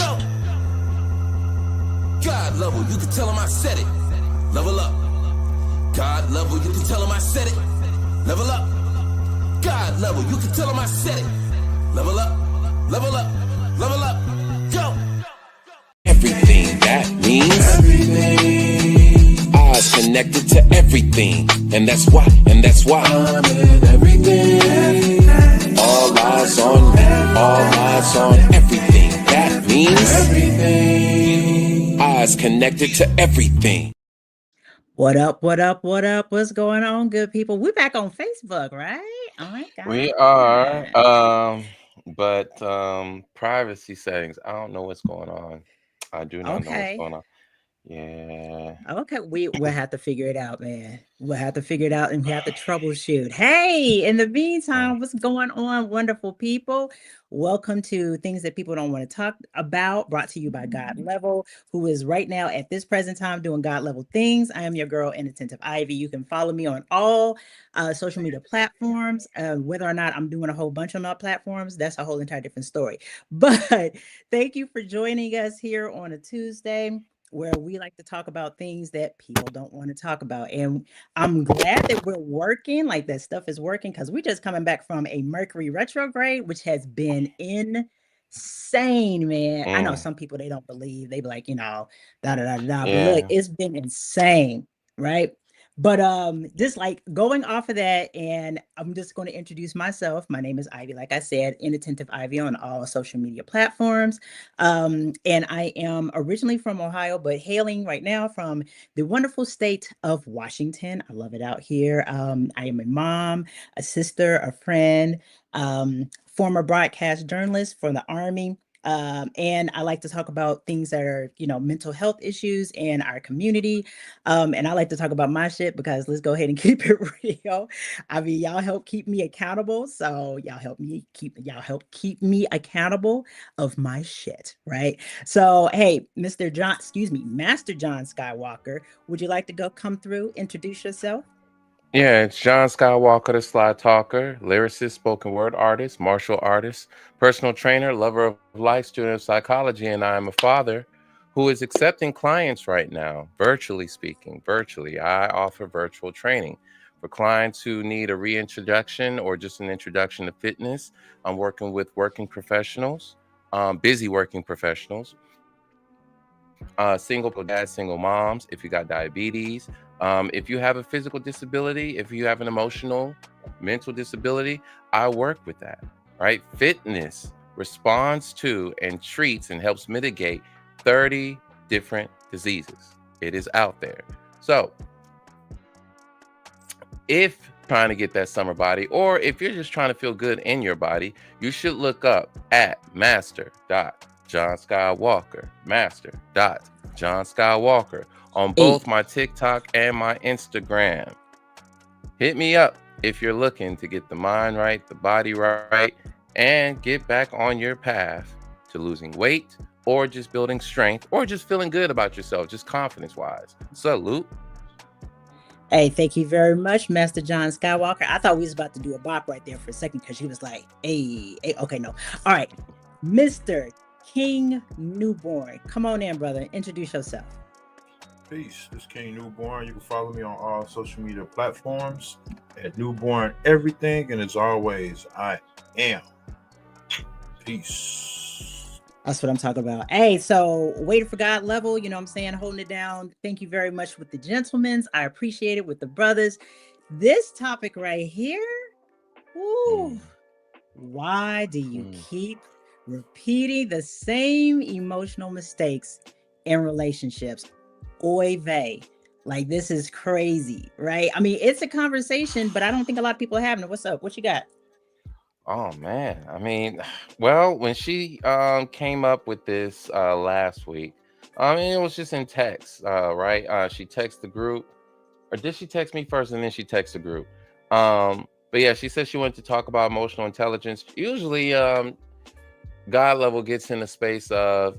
Go. God level, you can tell him I said it. Level up. God level, you can tell him I said it. Level up. God level, you can tell him I said it. Level up. Level up. Level up. Go. Everything, that means everything. Eyes connected to everything. And that's why I'm in everything. All eyes on me. All eyes on everything. That means everything. Eyes connected to everything. What up? What up? What up? What's going on, good people? We're back on Facebook, right? Oh my We are, God. but privacy settings. I don't know what's going on. I do not know what's Okay. going on. Yeah. Okay. We'll have to figure it out, man. We'll have to figure it out and we have to troubleshoot. Hey, in the Mm. meantime, what's going on, wonderful people? Welcome to Things That People Don't Want to Talk About, brought to you by God Level, who is right now at this present time doing God Level things. I am your girl, Inattentive Ivy. You can follow me on all social media platforms. Whether or not I'm doing a whole bunch on all platforms, that's a whole entire different story. But thank you for joining us here on a Tuesday where we like to talk about things that people don't want to talk about. And I'm glad that we're working, like that stuff is working, because we're just coming back from a Mercury retrograde, which has been insane, man. I know Mm. some people they don't believe, they be like, da da da da. But look, Yeah. it's been insane, right? But just like going off of that, and I'm just going to introduce myself. My name is Ivy, like I said, Inattentive Ivy on all social media platforms. And I am originally from Ohio, but hailing right now from the wonderful state of Washington. I love it out here. I am a mom, a sister, a friend, former broadcast journalist for the Army. And I like to talk about things that are, mental health issues in our community. And I like to talk about my shit because let's go ahead and keep it real. I mean, y'all help keep me accountable. So y'all help keep me accountable of my shit, right? So, hey, Master John Skywalker, would you like to go come through, introduce yourself? Yeah, it's John Skywalker, the Sly Talker, lyricist, spoken word artist, martial artist, personal trainer, lover of life, student of psychology, and I am a father who is accepting clients right now, virtually speaking. Virtually, I offer virtual training for clients who need a reintroduction or just an introduction to fitness. I'm working with working professionals, busy working professionals, single dads, single moms, if you got diabetes, if you have a physical disability, if you have an emotional, mental disability, I work with that, right? Fitness responds to and treats and helps mitigate 30 different diseases. It is out there. So if trying to get that summer body, or if you're just trying to feel good in your body, you should look up at John Skywalker, John Skywalker on Hey, both my TikTok and my Instagram. Hit me up if you're looking to get the mind right, the body right, and get back on your path to losing weight or just building strength or just feeling good about yourself, just confidence wise. Salute. hey, thank you very much, Master John Skywalker. I thought we was about to do a bop right there for a second because she was like, hey, okay, no. All right, Mr. King Newborn, come on in, brother. Introduce yourself. Peace. This is King Newborn. You can follow me on all social media platforms at Newborn Everything. And as always, I am. Peace. That's what I'm talking about. Hey, so waiting for God level, you know what I'm saying? Holding it down. Thank you very much with the gentlemen's. I appreciate it with the brothers. This topic right here, Mm, woo, why do you mm. keep repeating the same emotional mistakes in relationships? Oy vey. Like, this is crazy, right? I mean, it's a conversation, but I don't think a lot of people are having it. What's up? What you got? Oh man, I mean, well, when she came up with this last week, I mean, it was just in text, right? She texted the group, or did she text me first and then she texted the group? But yeah, she said she wanted to talk about emotional intelligence. Usually, God level gets in a space of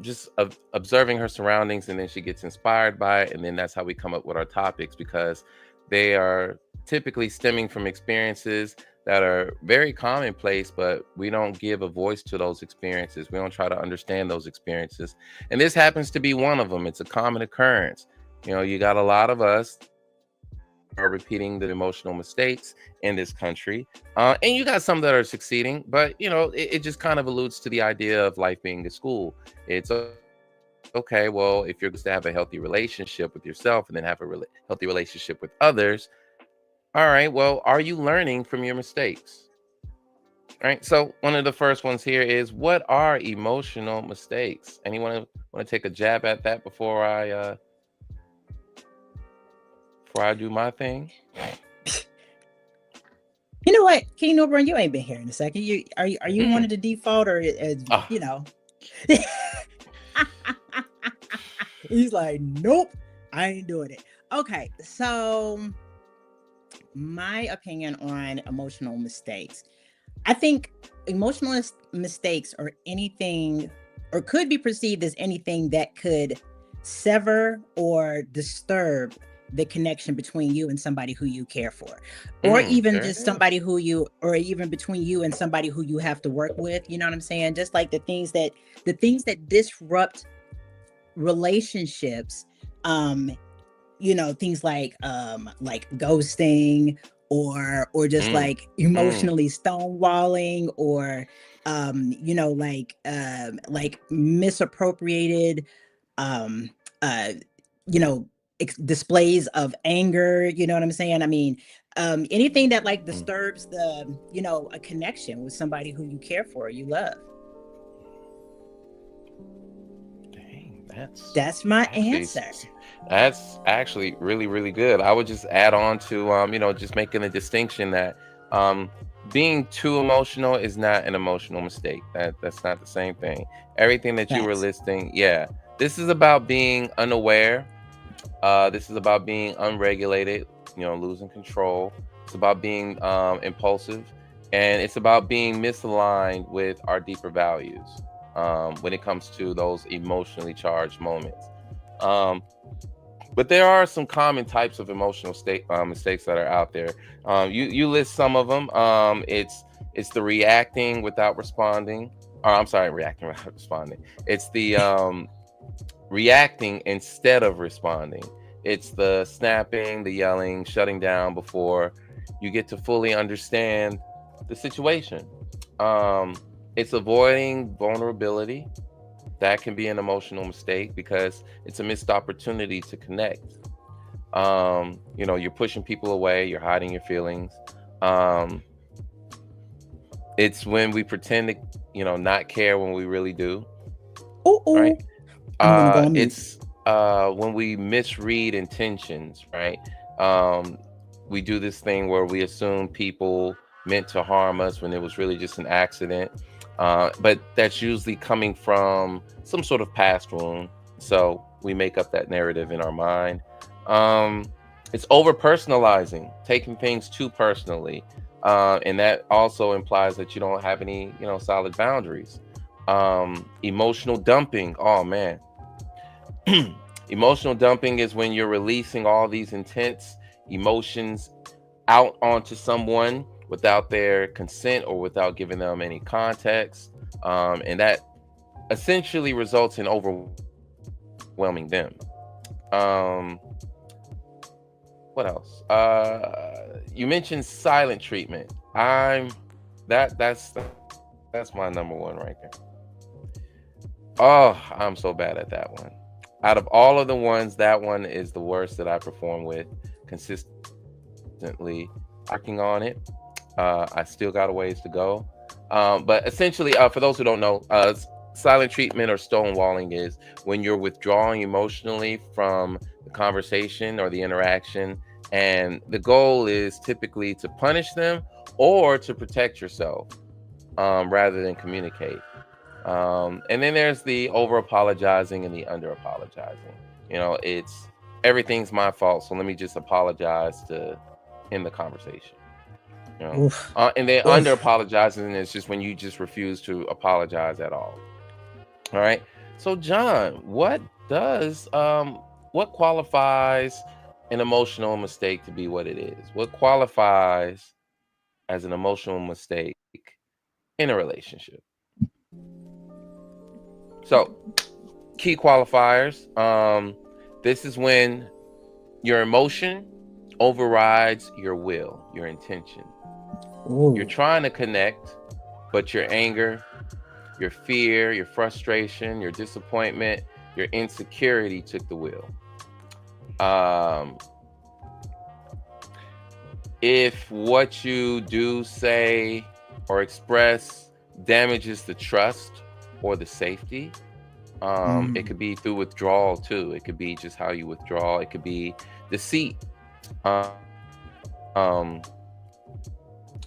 just observing her surroundings, and then she gets inspired by it, and then that's how we come up with our topics because they are typically stemming from experiences that are very commonplace, but we don't give a voice to those experiences. We don't try to understand those experiences. And this happens to be one of them. It's a common occurrence. You got a lot of us are repeating the emotional mistakes in this country. And you got some that are succeeding, but it just kind of alludes to the idea of life being a school. It's okay, well, if you're going to have a healthy relationship with yourself and then have a healthy relationship with others, all right, well, are you learning from your mistakes? All right, so one of the first ones here is, what are emotional mistakes? Anyone want to take a jab at that before I do my thing? You know what, King Newborn, you ain't been here in a second. Are you one of the default, or He's like, nope, I ain't doing it. Okay, so my opinion on emotional mistakes. I think emotional mistakes are anything, or could be perceived as anything that could sever or disturb the connection between you and somebody who you care for, or even just somebody or even between you and somebody who you have to work with. You know what I'm saying? Just like the things that disrupt relationships, things like ghosting, or just like emotionally stonewalling, or like misappropriated displays of anger. You know what I'm saying? I mean, anything that like disturbs a connection with somebody who you care for, you love. Dang, that's my answer. That's actually really, really good. I would just add on to just making a distinction that being too emotional is not an emotional mistake. That's not the same thing. Everything that you were listing, this is about being unaware. This is about being unregulated, losing control. It's about being impulsive, and it's about being misaligned with our deeper values when it comes to those emotionally charged moments. But there are some common types of emotional mistakes that are out there. You list some of them. It's the reacting without responding. Or I'm sorry, reacting without responding. It's the reacting instead of responding. It's the snapping, the yelling, shutting down before you get to fully understand the situation. It's avoiding vulnerability. That can be an emotional mistake because it's a missed opportunity to connect. You're pushing people away, you're hiding your feelings. It's when we pretend to, not care when we really do. Right? It's when we misread intentions, right? We do this thing where we assume people meant to harm us when it was really just an accident. But that's usually coming from some sort of past wound. So we make up that narrative in our mind. It's over personalizing, taking things too personally. And that also implies that you don't have any, solid boundaries. Emotional dumping. Oh man. Emotional dumping is when you're releasing all these intense emotions out onto someone without their consent or without giving them any context. And that essentially results in overwhelming them. What else? You mentioned silent treatment. That's my number one right there. Oh, I'm so bad at that one. Out of all of the ones, that one is the worst that I perform with consistently. Working on it. I still got a ways to go. But essentially, for those who don't know, silent treatment or stonewalling is when you're withdrawing emotionally from the conversation or the interaction. And the goal is typically to punish them or to protect yourself rather than communicate. And then there's the over apologizing and the under apologizing. It's everything's my fault, so let me just apologize to end the conversation. And then under apologizing is just when you just refuse to apologize at all. All right. So John, what qualifies an emotional mistake to be what it is? What qualifies as an emotional mistake in a relationship. So, key qualifiers. This is when your emotion overrides your will, your intention. Ooh. You're trying to connect, but your anger, your fear, your frustration, your disappointment, your insecurity took the wheel. If what you do, say, or express damages the trust or the safety, it could be through withdrawal too. It could be just how you withdraw. It could be deceit. A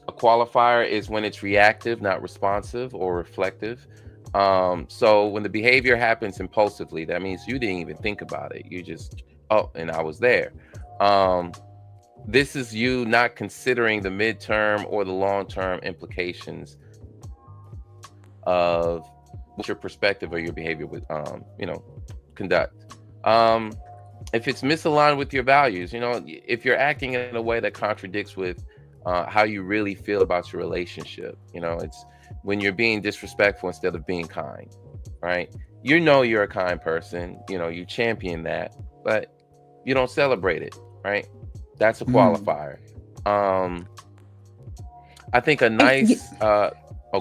qualifier is when it's reactive, not responsive or reflective. So when the behavior happens impulsively, that means you didn't even think about it. You just, oh, and I was there. This is you not considering the midterm or the long-term implications of what your perspective or your behavior would, conduct. If it's misaligned with your values, if you're acting in a way that contradicts with how you really feel about your relationship, it's when you're being disrespectful instead of being kind, right? You're a kind person, you champion that, but you don't celebrate it, right? That's a qualifier. I think a nice, go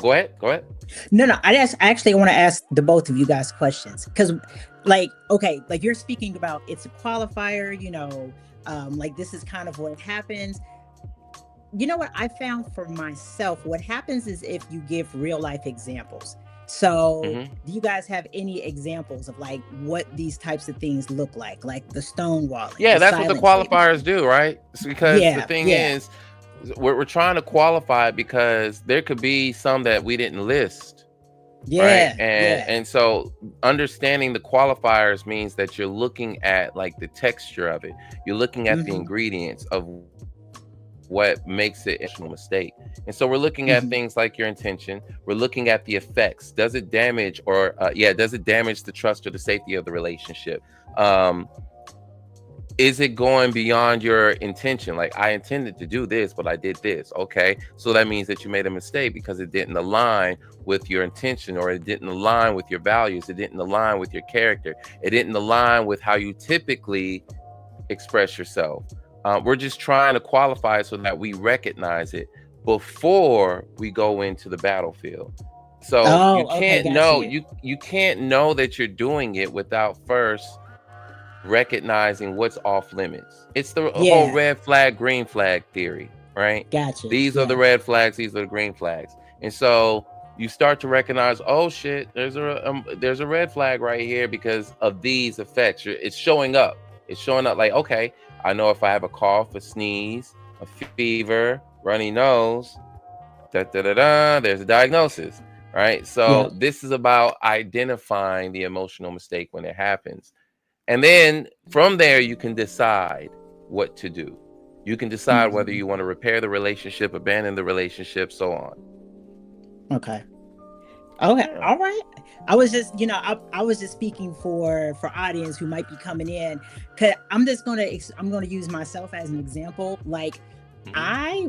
ahead. No, I actually want to ask the both of you guys questions, because like you're speaking about it's a qualifier, like this is kind of what happens. You know what I found for myself, what happens is if you give real life examples. So do you guys have any examples of like what these types of things look like the stonewalling? Yeah, that's what the qualifiers do, right? It's because the thing is, we're trying to qualify it because there could be some that we didn't list. Right? And so understanding the qualifiers means that you're looking at like the texture of it. You're looking at the ingredients of what makes it an emotional mistake. And so we're looking at things like your intention. We're looking at the effects. Does it damage does it damage the trust or the safety of the relationship? Is it going beyond your intention? Like, I intended to do this, but I did this. Okay. So that means that you made a mistake because it didn't align with your intention, or it didn't align with your values. It didn't align with your character. It didn't align with how you typically express yourself. We're just trying to qualify it so that we recognize it before we go into the battlefield. So you can't know, you can't know that you're doing it without first recognizing what's off limits. It's the whole red flag, green flag theory, right? Gotcha. These are the red flags, these are the green flags. And so you start to recognize, oh shit, there's a red flag right here because of these effects. It's showing up. It's showing up like, okay, I know if I have a cough, a sneeze, a fever, runny nose, there's a diagnosis, right? So this is about identifying the emotional mistake when it happens. And then from there, you can decide what to do. You can decide whether you want to repair the relationship, abandon the relationship, so on. Okay. All right. I was just, I was just speaking for audience who might be coming in, because I'm going to use myself as an example. Like I,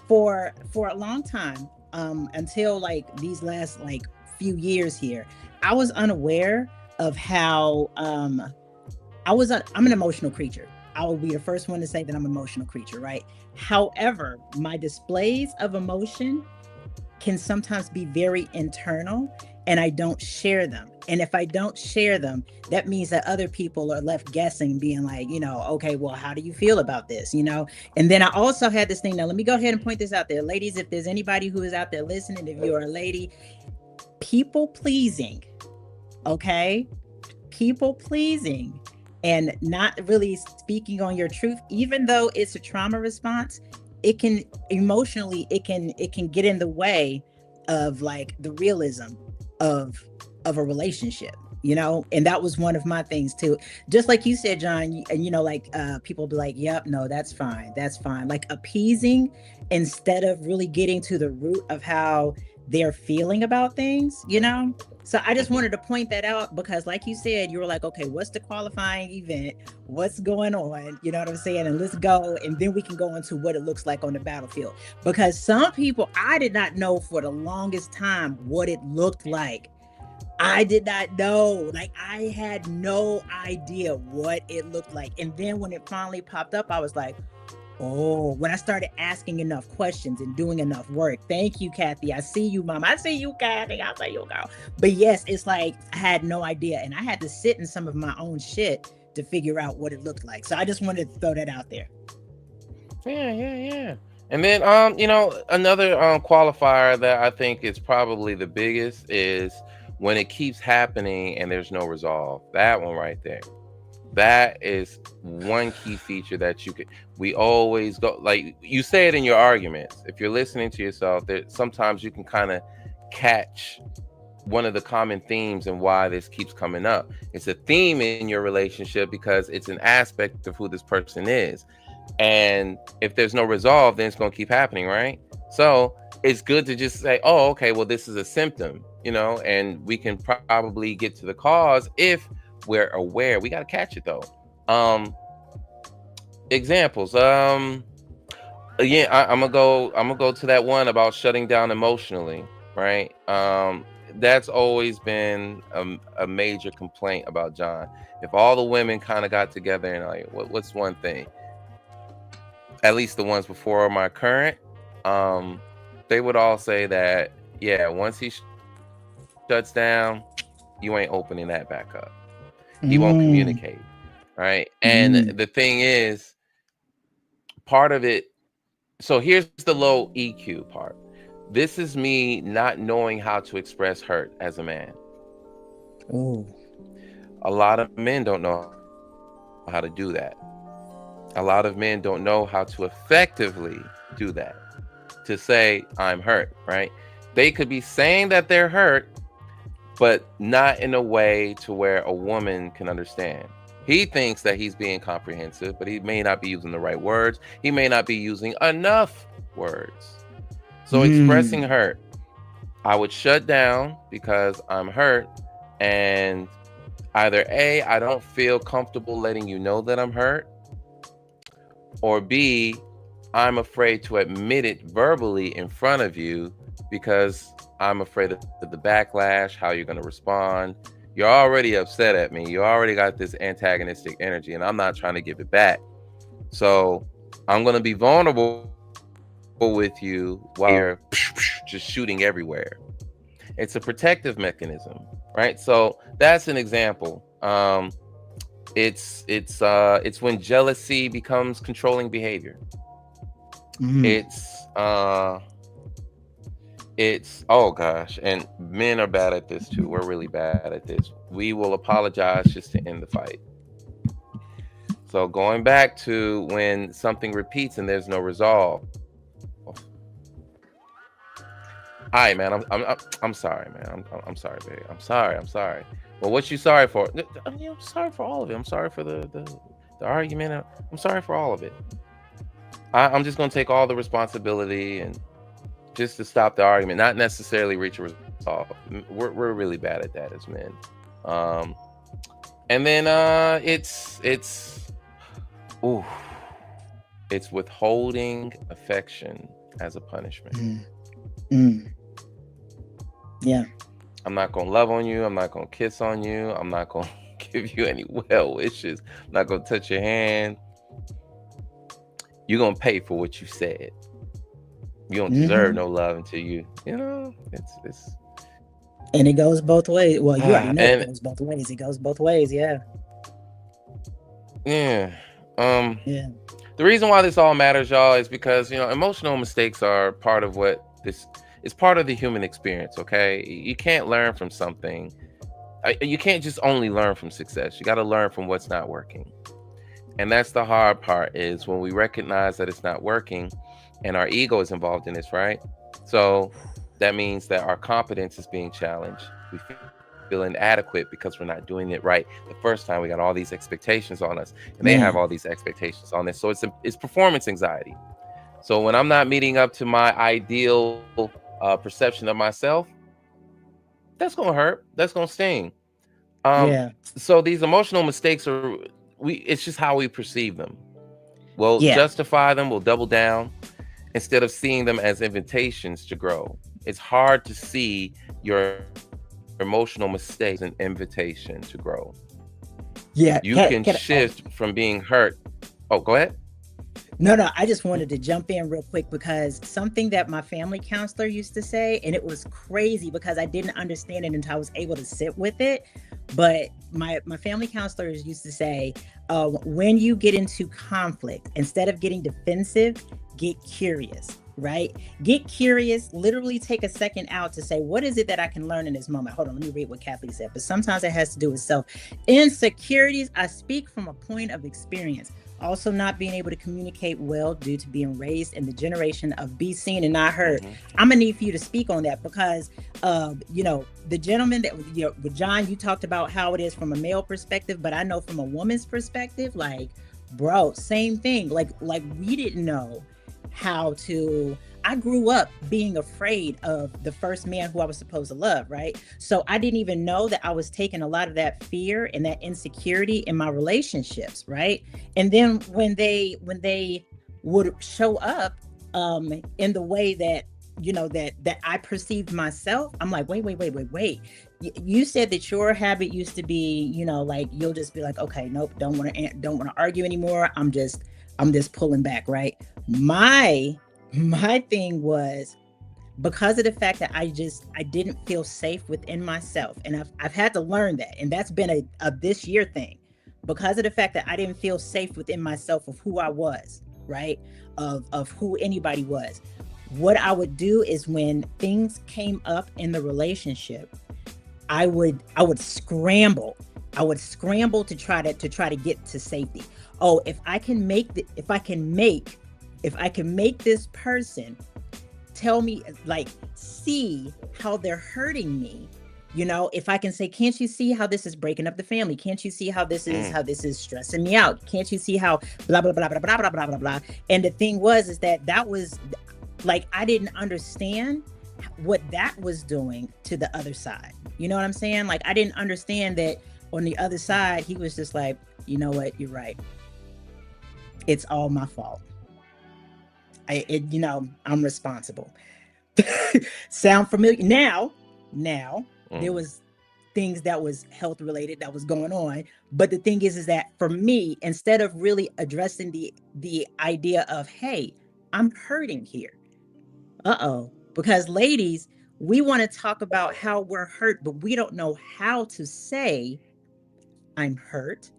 for a long time, until like these last like few years here, I was unaware of how, I'm an emotional creature. I will be the first one to say that I'm an emotional creature, right? However, my displays of emotion can sometimes be very internal, and I don't share them. And if I don't share them, that means that other people are left guessing, being like, okay, well, how do you feel about this? And then I also had this thing. Now, let me go ahead and point this out there. Ladies, if there's anybody who is out there listening, if you're a lady, people pleasing, okay? People pleasing and not really speaking on your truth, even though it's a trauma response, it can emotionally, it can get in the way of like the realism of a relationship, and that was one of my things too. Just like you said, John, and people be like, yep, no, that's fine. Like appeasing instead of really getting to the root of how they're feeling about things, you know? So I just wanted to point that out because, like you said, you were like, okay, what's the qualifying event? What's going on? You know what I'm saying? And let's go. And then we can go into what it looks like on the battlefield. Because some people, I did not know for the longest time what it looked like. I did not know. Like, I had no idea what it looked like. And then when it finally popped up, I was like, oh, when I started asking enough questions and doing enough work. Thank you, Kathy. I see you, Mom. I see you, Kathy. I see you, girl. But yes, it's like I had no idea. And I had to sit in some of my own shit to figure out what it looked like. So I just wanted to throw that out there. Yeah. And then, another qualifier that I think is probably the biggest is when it keeps happening and there's no resolve. That one right there. That is one key feature that we always go, like you say it in your arguments. If you're listening to yourself, that sometimes you can kind of catch one of the common themes and why this keeps coming up. It's a theme in your relationship because it's an aspect of who this person is. And if there's no resolve, then it's going to keep happening, right? So it's good to just say, oh, okay, well, this is a symptom, and we can probably get to the cause if we're aware. We got to catch it though. Examples. I'm gonna go to that one about shutting down emotionally, right? That's always been a major complaint about John. If all the women kind of got together and like, what's one thing? At least the ones before my current, they would all say that, yeah, once he shuts down, you ain't opening that back up. He won't communicate, right? And the thing is, part of it, so here's the low EQ part. This is me not knowing how to express hurt as a man. Ooh. A lot of men don't know how to do that. A lot of men don't know how to effectively do that. To say, I'm hurt, right? They could be saying that they're hurt, but not in a way to where a woman can understand. He thinks that he's being comprehensive, but he may not be using the right words. He may not be using enough words. So expressing hurt, I would shut down because I'm hurt, and either A, I don't feel comfortable letting you know that I'm hurt, or B, I'm afraid to admit it verbally in front of you because I'm afraid of the backlash, how you're going to respond. You're already upset at me. You already got this antagonistic energy, and I'm not trying to give it back. So I'm going to be vulnerable with you while you're just shooting everywhere. It's a protective mechanism, right? So that's an example. It's when jealousy becomes controlling behavior. It's oh gosh, and men are bad at this too. We're really bad at this. We will apologize just to end the fight. So going back to when something repeats and there's no resolve. All right, man. I'm sorry, man. I'm sorry, babe. I'm sorry. Well, what you sorry for? I'm sorry for all of it. I'm sorry for the argument. I'm sorry for all of it. I'm just gonna take all the responsibility and just to stop the argument, not necessarily reach a resolve. We're really bad at that as men. And then it's withholding affection as a punishment. Yeah. I'm not gonna love on you. I'm not gonna kiss on you. I'm not gonna give you any well wishes. I'm not gonna touch your hand. You're gonna pay for what you said. You don't deserve no love until it's and it goes both ways. Well, you already know it goes both ways. It goes both ways, yeah. The reason why this all matters, y'all, is because emotional mistakes are part of it's part of the human experience. Okay, you can't learn from something. You can't just only learn from success. You got to learn from what's not working. And that's the hard part, is when we recognize that it's not working and our ego is involved in this, right? So that means that our competence is being challenged. We feel inadequate because we're not doing it right the first time. We got all these expectations on us, and they have all these expectations on this. So it's performance anxiety. So when I'm not meeting up to my ideal perception of myself, that's gonna hurt. That's gonna sting. Um, Yeah. so these emotional mistakes are it's just how we perceive them. We'll Yeah. justify them, we'll double down instead of seeing them as invitations to grow. It's hard to see your emotional mistakes as an invitation to grow. Yeah. You can shift from being hurt. Oh, go ahead. No, I just wanted to jump in real quick because something that my family counselor used to say, and it was crazy because I didn't understand it until I was able to sit with it. But my family counselors used to say, when you get into conflict, instead of getting defensive, get curious, right? Get curious, literally take a second out to say, what is it that I can learn in this moment? Hold on, let me read what Kathleen said. But sometimes it has to do with self. Insecurities, I speak from a point of experience. Also not being able to communicate well due to being raised in the generation of be seen and not heard. I'm gonna need for you to speak on that because the gentleman that with John, you talked about how it is from a male perspective, but I know from a woman's perspective, like, bro, same thing. Like we didn't know how to. I grew up being afraid of the first man who I was supposed to love, right? So I didn't even know that I was taking a lot of that fear and that insecurity in my relationships, right? And then when they would show up in the way that that I perceived myself, I'm like, wait. You said that your habit used to be, like you'll just be like, okay, nope, don't want to argue anymore. I'm just pulling back, right? My thing was, because of the fact that I didn't feel safe within myself, and I've had to learn that, and that's been a this year thing, because of the fact that I didn't feel safe within myself of who I was, right, of who anybody was. What I would do is when things came up in the relationship, I would scramble. I would scramble to try to get to safety. Oh, if I can make this person tell me, like, see how they're hurting me, if I can say, can't you see how this is breaking up the family? Can't you see how this is stressing me out? Can't you see how blah, blah, blah, blah, blah, blah, blah, blah, blah. And the thing was that was like, I didn't understand what that was doing to the other side. You know what I'm saying? Like, I didn't understand that on the other side, he was just like, you know what? You're right. It's all my fault. I'm responsible. Sound familiar? Now, there was things that was health related that was going on. But the thing is that for me, instead of really addressing the idea of, hey, I'm hurting here. Because ladies, we want to talk about how we're hurt, but we don't know how to say, I'm hurt.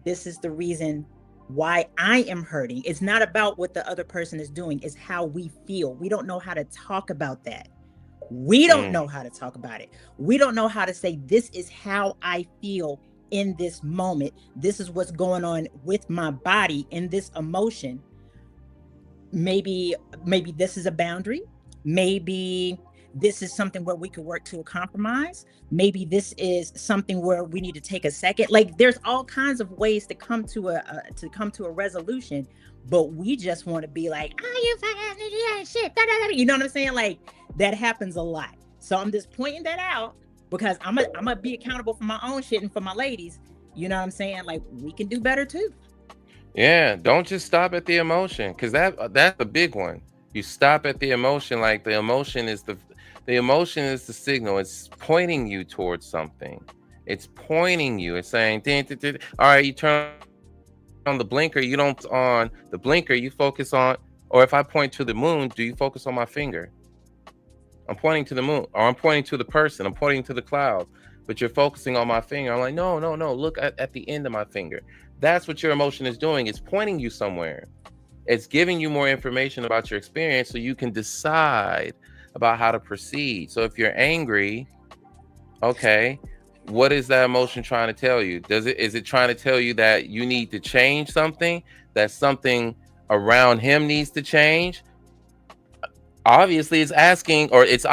This is the reason why I am hurting. It's not about what the other person is doing. It's how we feel. We don't know how to talk about that. We don't know how to talk about it. We don't know how to say, this is how I feel in this moment. This is what's going on with my body in this emotion. Maybe this is a boundary. Maybe this is something where we could work to a compromise. Maybe this is something where we need to take a second. Like, there's all kinds of ways to come to a resolution, but we just want to be like, you fucking shit. You know what I'm saying? Like, that happens a lot. So I'm just pointing that out because I'm gonna be accountable for my own shit and for my ladies. You know what I'm saying? Like, we can do better too. Yeah, don't just stop at the emotion, because that's a big one. You stop at the emotion, like the emotion is the signal. It's pointing you towards something. It's pointing you. It's saying, all right, you turn on the blinker. You don't on the blinker. You focus on, or if I point to the moon, do you focus on my finger? I'm pointing to the moon, or I'm pointing to the person. I'm pointing to the clouds, but you're focusing on my finger. I'm like, no. Look at the end of my finger. That's what your emotion is doing. It's pointing you somewhere. It's giving you more information about your experience so you can decide about how to proceed. So if you're angry, okay, what is that emotion trying to tell you? Is it trying to tell you that you need to change something, that something around him needs to change? Obviously, it's asking, or it's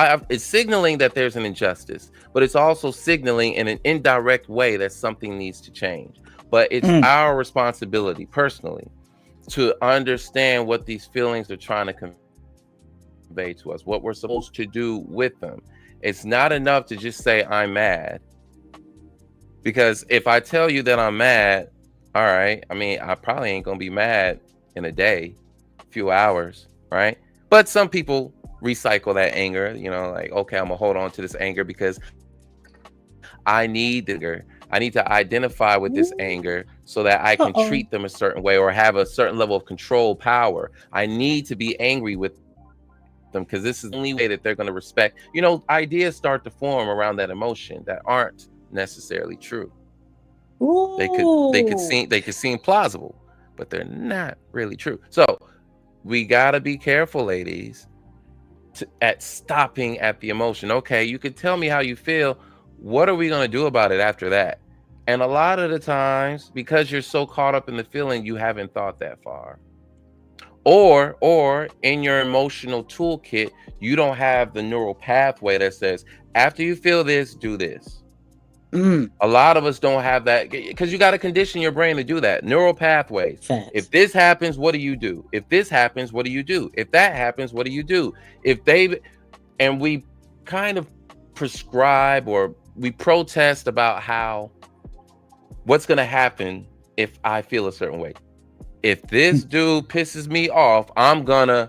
signaling that there's an injustice, but it's also signaling in an indirect way that something needs to change. But it's our responsibility personally to understand what these feelings are trying to convey to us, what we're supposed to do with them. It's not enough to just say I'm mad, because if I tell you that I'm mad, all right, I mean, I probably ain't gonna be mad in a day, a few hours, right? But some people recycle that anger, like, okay, I'm gonna hold on to this anger because I need the anger. I need to identify with this anger so that I can Uh-oh. treat them a certain way or have a certain level of control power. I need to be angry with them because this is the only way that they're going to respect. Ideas start to form around that emotion that aren't necessarily true. They could seem plausible, but they're not really true. So we got to be careful, ladies, at stopping at the emotion. Okay, you could tell me how you feel. What are we going to do about it after that? And a lot of the times, because you're so caught up in the feeling, you haven't thought that far. Or in your emotional toolkit, you don't have the neural pathway that says, after you feel this, do this. A lot of us don't have that, because you got to condition your brain to do that. Neural pathways. Facts. If this happens, what do you do? If this happens, what do you do? If that happens, what do you do? And we kind of prescribe, or we protest about what's going to happen if I feel a certain way. If this dude pisses me off, I'm gonna,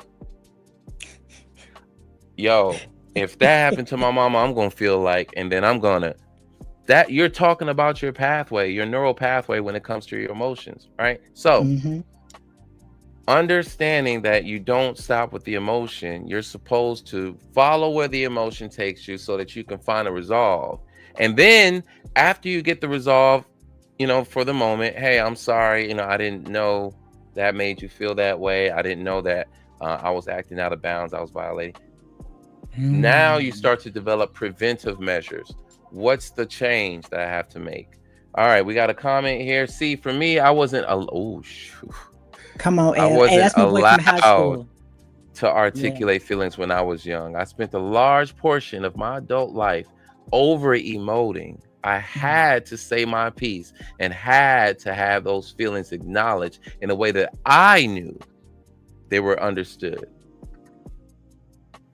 if that happened to my mama, I'm gonna feel like, and then I'm gonna, that you're talking about your pathway, your neural pathway when it comes to your emotions, right? So understanding that you don't stop with the emotion, you're supposed to follow where the emotion takes you so that you can find a resolve. And then after you get the resolve, for the moment, hey, I'm sorry, I didn't know that made you feel that way. I didn't know that I was acting out of bounds. I was violating. Now you start to develop preventive measures. What's the change that I have to make? All right, we got a comment here. See, for me, I wasn't. Come on, I wasn't that's my boy from high school. To articulate feelings when I was young. I spent a large portion of my adult life over emoting. I had to say my piece and had to have those feelings acknowledged in a way that I knew they were understood.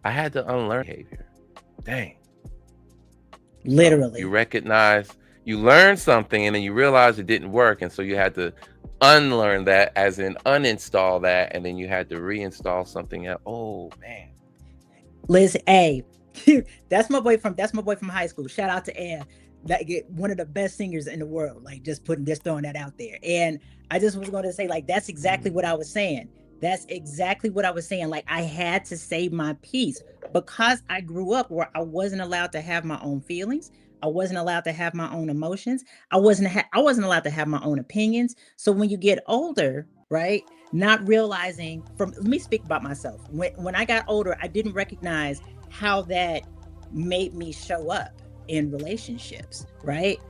I had to unlearn behavior. Dang. Literally. You learn something and then you realize it didn't work. And so you had to unlearn that, as in uninstall that. And then you had to reinstall something else. Oh, man. Liz, that's my boy from high school. Shout out to Ann. One of the best singers in the world, like just throwing that out there. And I just was going to say, like, that's exactly what I was saying. Like, I had to say my piece because I grew up where I wasn't allowed to have my own feelings. I wasn't allowed to have my own emotions. I wasn't allowed to have my own opinions. So when you get older, right, not realizing let me speak about myself. When I got older, I didn't recognize how that made me show up in relationships, right?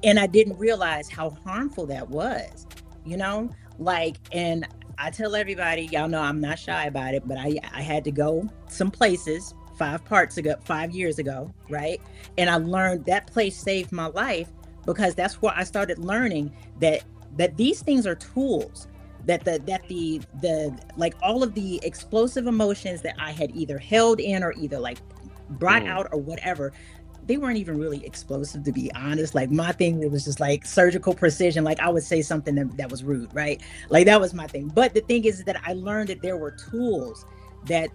And I didn't realize how harmful that was, and I tell everybody, y'all know I'm not shy about it, but I had to go some places 5 years ago, right? And I learned that place saved my life because that's where I started learning that these things are tools, that like all of the explosive emotions that I had either held in or either like brought out or whatever, they weren't even really explosive, to be honest. Like my thing, it was just like surgical precision. Like I would say something that was rude, right? Like that was my thing. But the thing is that I learned that there were tools that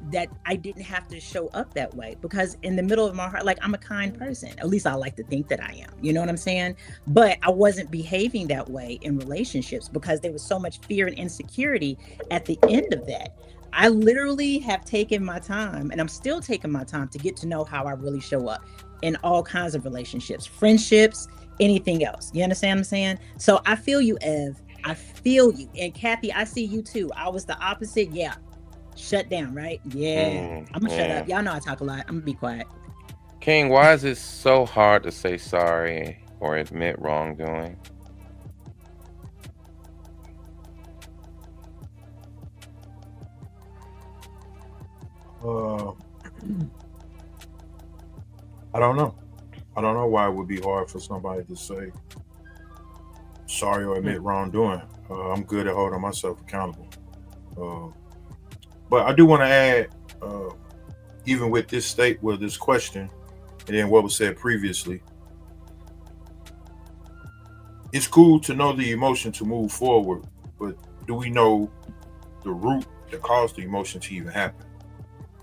I didn't have to show up that way, because in the middle of my heart, like I'm a kind person. At least I like to think that I am. You know what I'm saying? But I wasn't behaving that way in relationships because there was so much fear and insecurity at the end of that. I literally have taken my time, and I'm still taking my time to get to know how I really show up in all kinds of relationships, friendships, anything else. You understand what I'm saying? So I feel you, Ev. I feel you. And Kathy, I see you too. I was the opposite. Yeah. Shut down, right? Yeah. I'm gonna shut up. Y'all know I talk a lot. I'm gonna be quiet. King, why is it so hard to say sorry or admit wrongdoing? I don't know. I don't know why it would be hard for somebody to say sorry or admit wrongdoing. I'm good at holding myself accountable. But I do want to add, even with this state, with this question, and then what was said previously, it's cool to know the emotion to move forward, but do we know the root that caused the emotion to even happen?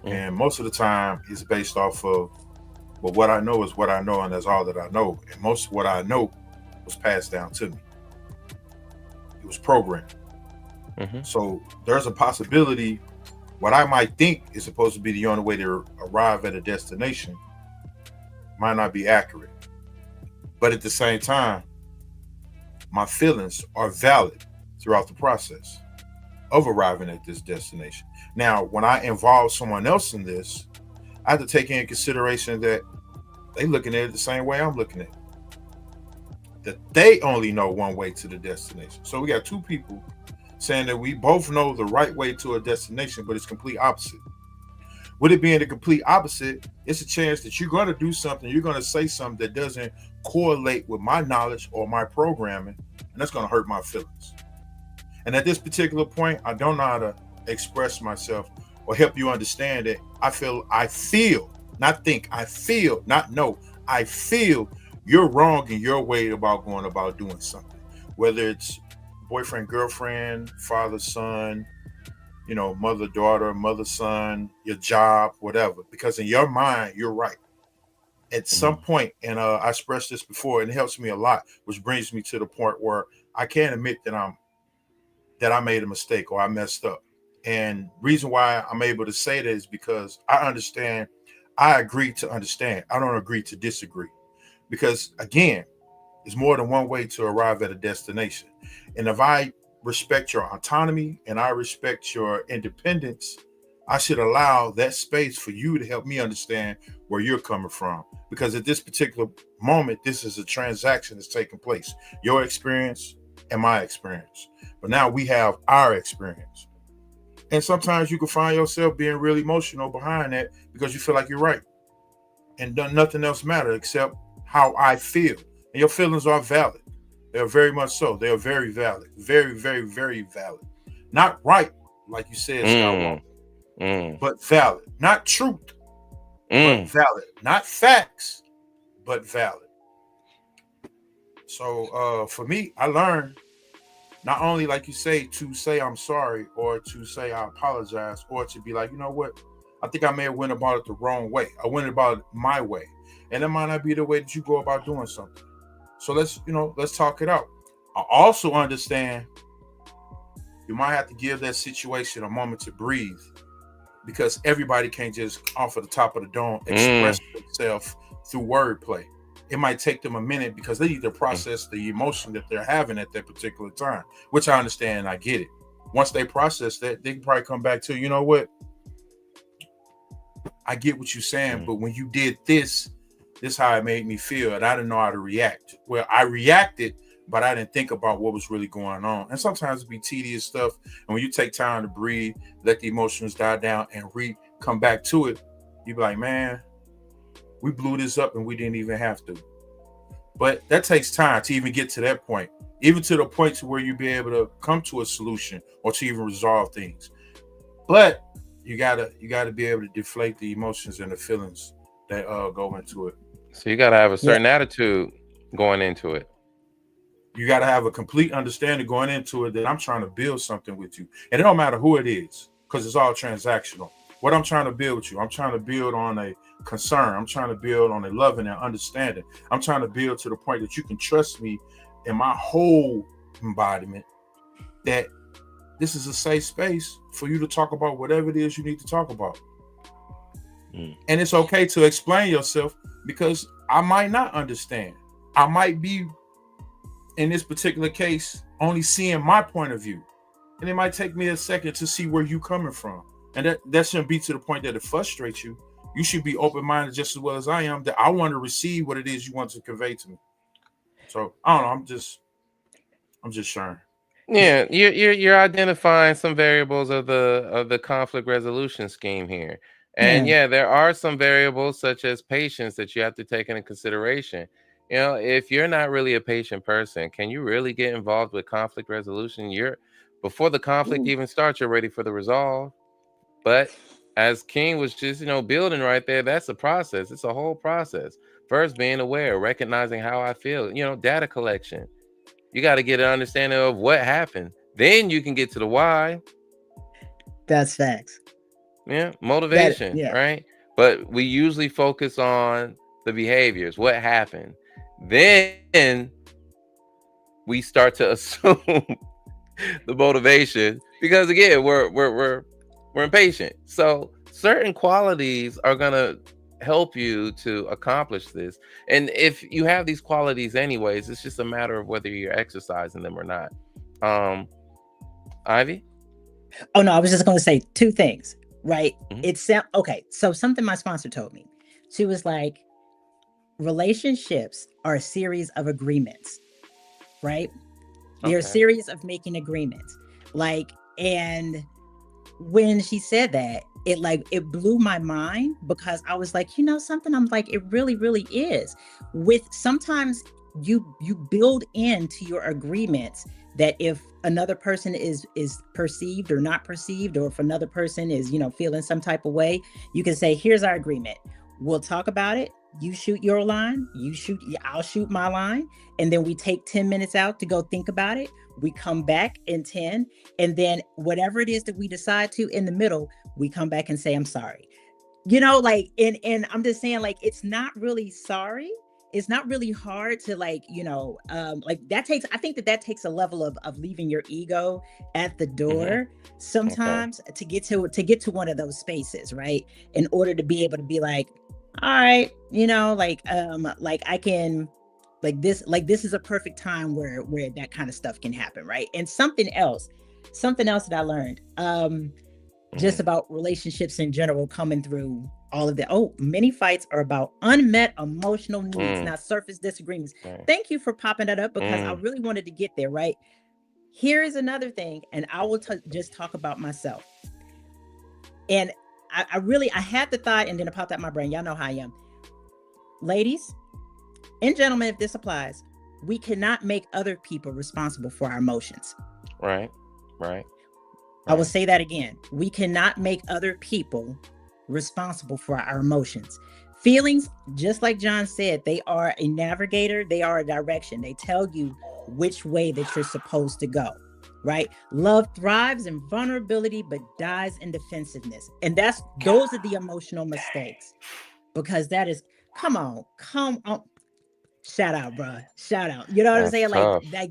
And most of the time, it's based off of, well, what I know is what I know, and that's all that I know. And most of what I know was passed down to me. It was programmed. So there's a possibility what I might think is supposed to be the only way to arrive at a destination might not be accurate. But at the same time, my feelings are valid throughout the process of arriving at this destination. Now, when I involve someone else in this, I have to take into consideration that they looking at it the same way I'm looking at it. That they only know one way to the destination. So we got two people saying that we both know the right way to a destination, but it's complete opposite. With it being the complete opposite, it's a chance that you're going to do something, you're going to say something that doesn't correlate with my knowledge or my programming, and that's going to hurt my feelings. And at this particular point, I don't know how to express myself or help you understand that I feel, not think, I feel, not know, I feel you're wrong in your way about going about doing something, whether it's boyfriend, girlfriend, father, son, mother, daughter, mother, son, your job, whatever, because in your mind, you're right. At some point, and I expressed this before, and it helps me a lot, which brings me to the point where I can't admit that I made a mistake or I messed up. And reason why I'm able to say that is because I understand, I agree to understand. I don't agree to disagree. Because again, there's more than one way to arrive at a destination. And if I respect your autonomy and I respect your independence, I should allow that space for you to help me understand where you're coming from. Because at this particular moment, this is a transaction that's taking place. Your experience and my experience. But now we have our experience. And sometimes you can find yourself being really emotional behind that because you feel like you're right. And nothing else matters except how I feel. And your feelings are valid. They are very much so. They are very valid. Very, very, very valid. Not right, like you said, Skywalker, but valid. Not truth, but valid. Not facts, but valid. So for me, I learned not only, like you say, to say I'm sorry or to say I apologize or to be like, you know what? I think I may have went about it the wrong way. I went about it my way. And it might not be the way that you go about doing something. So let's talk it out. I also understand you might have to give that situation a moment to breathe because everybody can't just off of the top of the dome express themselves through wordplay. It might take them a minute because they need to process the emotion that they're having at that particular time, which I understand and I get it. Once they process that, they can probably come back to, you know what? I get what you're saying, but when you did this is how it made me feel, and I didn't know how to react. Well, I reacted, but I didn't think about what was really going on. And sometimes it be tedious stuff. And when you take time to breathe, let the emotions die down and come back to it, you be like, man, we blew this up and we didn't even have to. But that takes time to even get to that point, even to the point to where you be able to come to a solution or to even resolve things. But you gotta be able to deflate the emotions and the feelings that go into it. So you gotta have a certain attitude going into it. You got to have a complete understanding going into it that I'm trying to build something with you. And it don't matter who it is, because it's all transactional. What I'm trying to build with you, I'm trying to build on a concern. I'm trying to build on a loving and understanding. I'm trying to build to the point that you can trust me in my whole embodiment, that this is a safe space for you to talk about whatever it is you need to talk about. And it's okay to explain yourself because I might not understand. I might be, in this particular case, only seeing my point of view. And it might take me a second to see where you're coming from. And that shouldn't be to the point that it frustrates you. You should be open-minded just as well as I am, that I want to receive what it is you want to convey to me. So I don't know, I'm just sharing. Yeah, you're identifying some variables of the conflict resolution scheme here. And yeah, there are some variables such as patience that you have to take into consideration. If you're not really a patient person, can you really get involved with conflict resolution? Before the conflict even starts, you're ready for the resolve. But as King was just, building right there, that's a process. It's a whole process. First, being aware, recognizing how I feel, data collection. You got to get an understanding of what happened. Then you can get to the why. That's facts. Yeah, That motivation, yeah. right? But we usually focus on the behaviors, what happened. Then we start to assume the motivation because again, we're impatient. So certain qualities are gonna help you to accomplish this. And if you have these qualities anyways, it's just a matter of whether you're exercising them or not. Um, Ivy? Oh no, I was just going to say two things, right? Mhm. It's okay. So something my sponsor told me. She was like, relationships are a series of agreements, right? They're a Okay. series of making agreements. Like, and when she said that, it blew my mind because I was like, something, I'm like, it really, really is. With sometimes you build into your agreements that if another person is perceived or not perceived, or if another person is, feeling some type of way, you can say, here's our agreement. We'll talk about it. You shoot your line, I'll shoot my line, and then we take 10 minutes out to go think about it. We come back in 10, and then whatever it is that we decide to in the middle, we come back and say, I'm sorry. Like, and I'm just saying, like, it's not really sorry. It's not really hard to, like, like that takes, I think that takes a level of leaving your ego at the Hmm. door Okay. sometimes to get to one of those spaces, right? In order to be able to be like, all right, like I can, like this is a perfect time where that kind of stuff can happen, right? And something else that I learned, just Hmm. about relationships in general, coming through all of that. Oh, many fights are about unmet emotional needs, Mm. not surface disagreements. Right. Thank you for popping that up because I Mm. really wanted to get there, right? Here is another thing, and I will just talk about myself. And I had the thought, and then it popped out my brain. Y'all know how I am. Ladies and gentlemen, if this applies, we cannot make other people responsible for our emotions. Right. Right. I will Right. say that again. We cannot make other people responsible for our emotions. Feelings, just like John said, they are a navigator, they are a direction. They tell you which way that you're supposed to go, right? Love thrives in vulnerability but dies in defensiveness. And those are the emotional mistakes, because that is, come on. Shout out, bro. Shout out. You know what I'm That's saying? Like tough. that.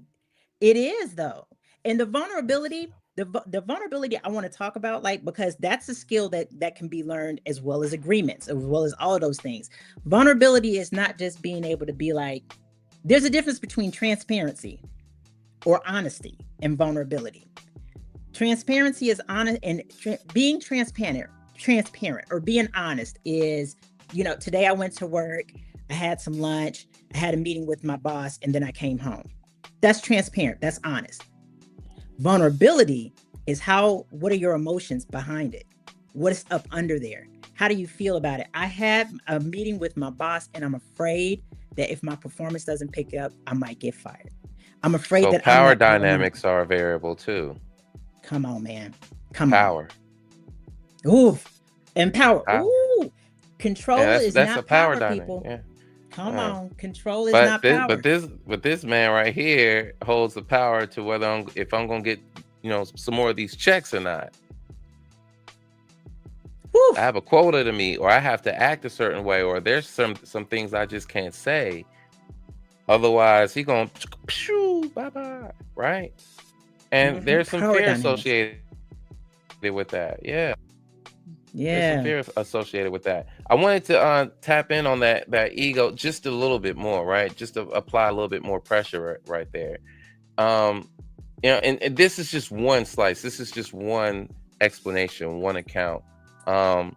It is though. And the vulnerability I want to talk about, like, because that's a skill that can be learned, as well as agreements, as well as all of those things. Vulnerability is not just being able to be like, there's a difference between transparency or honesty and vulnerability. Transparency is honest, and being transparent or being honest is, today I went to work, I had some lunch, I had a meeting with my boss, and then I came home. That's transparent, that's honest. Vulnerability is what are your emotions behind it? What is up under there? How do you feel about it? I had a meeting with my boss, and I'm afraid that if my performance doesn't pick up, I might get fired. I'm afraid So that I'm power that all or nothing. dynamics are a variable too. Come on, man. Come on. Power. Ooh, empower. Power. Ooh, Yeah, control that's is that's a not power power, dynamic. people. Yeah. Come Yeah. on, control is But not this, but power. this, but this man right here holds the power to whether if I'm gonna get, some more of these checks or not. Woo. I have a quota to meet, or I have to act a certain way, or there's some things I just can't say. Otherwise, he gonna bye bye, right? And there's some Power fear dynamics. associated with that. Yeah, there's some Yeah. fear associated with that. I wanted to tap in on that ego just a little bit more, right? Just to apply a little bit more pressure right there. Um, and this is just one slice. This is just one explanation, one account. Um,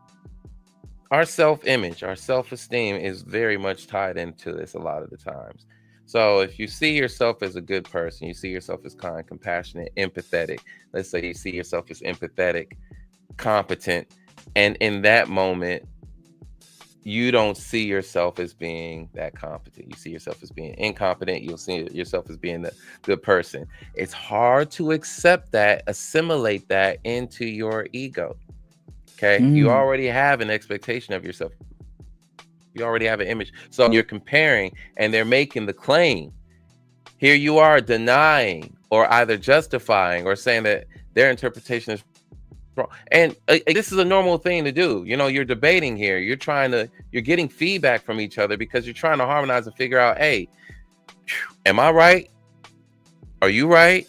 our self-image, our self-esteem is very much tied into this a lot of the times. So if you see yourself as a good person, you see yourself as kind, compassionate, empathetic. Let's say you see yourself as empathetic, competent, and in that moment you don't see yourself as being that competent. You see yourself as being incompetent. You'll see yourself as being the good person. It's hard to accept that, assimilate that into your ego. Okay. You already have an expectation of yourself. You already have an image. So you're comparing and they're making the claim. Here you are denying or either justifying or saying that their interpretation is wrong. And this is a normal thing to do. You know, you're debating here. You're getting feedback from each other because you're trying to harmonize and figure out, hey, am I right? Are you right?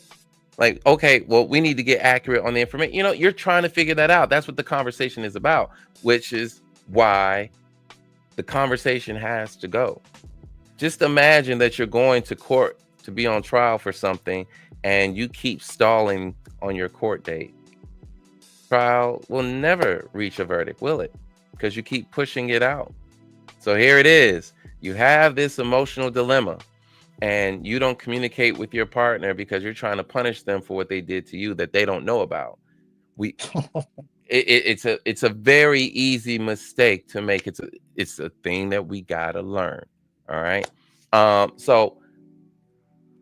Like, okay, well, we need to get accurate on the information. You know, you're trying to figure that out. That's what the conversation is about, which is why the conversation has to go. Just imagine that you're going to court to be on trial for something and you keep stalling on your court date. Trial will never reach a verdict, will it? Because you keep pushing it out. So here it is. You have this emotional dilemma and you don't communicate with your partner because you're trying to punish them for what they did to you that they don't know about. It's a very easy mistake to make. It's a thing that we gotta learn. All right. So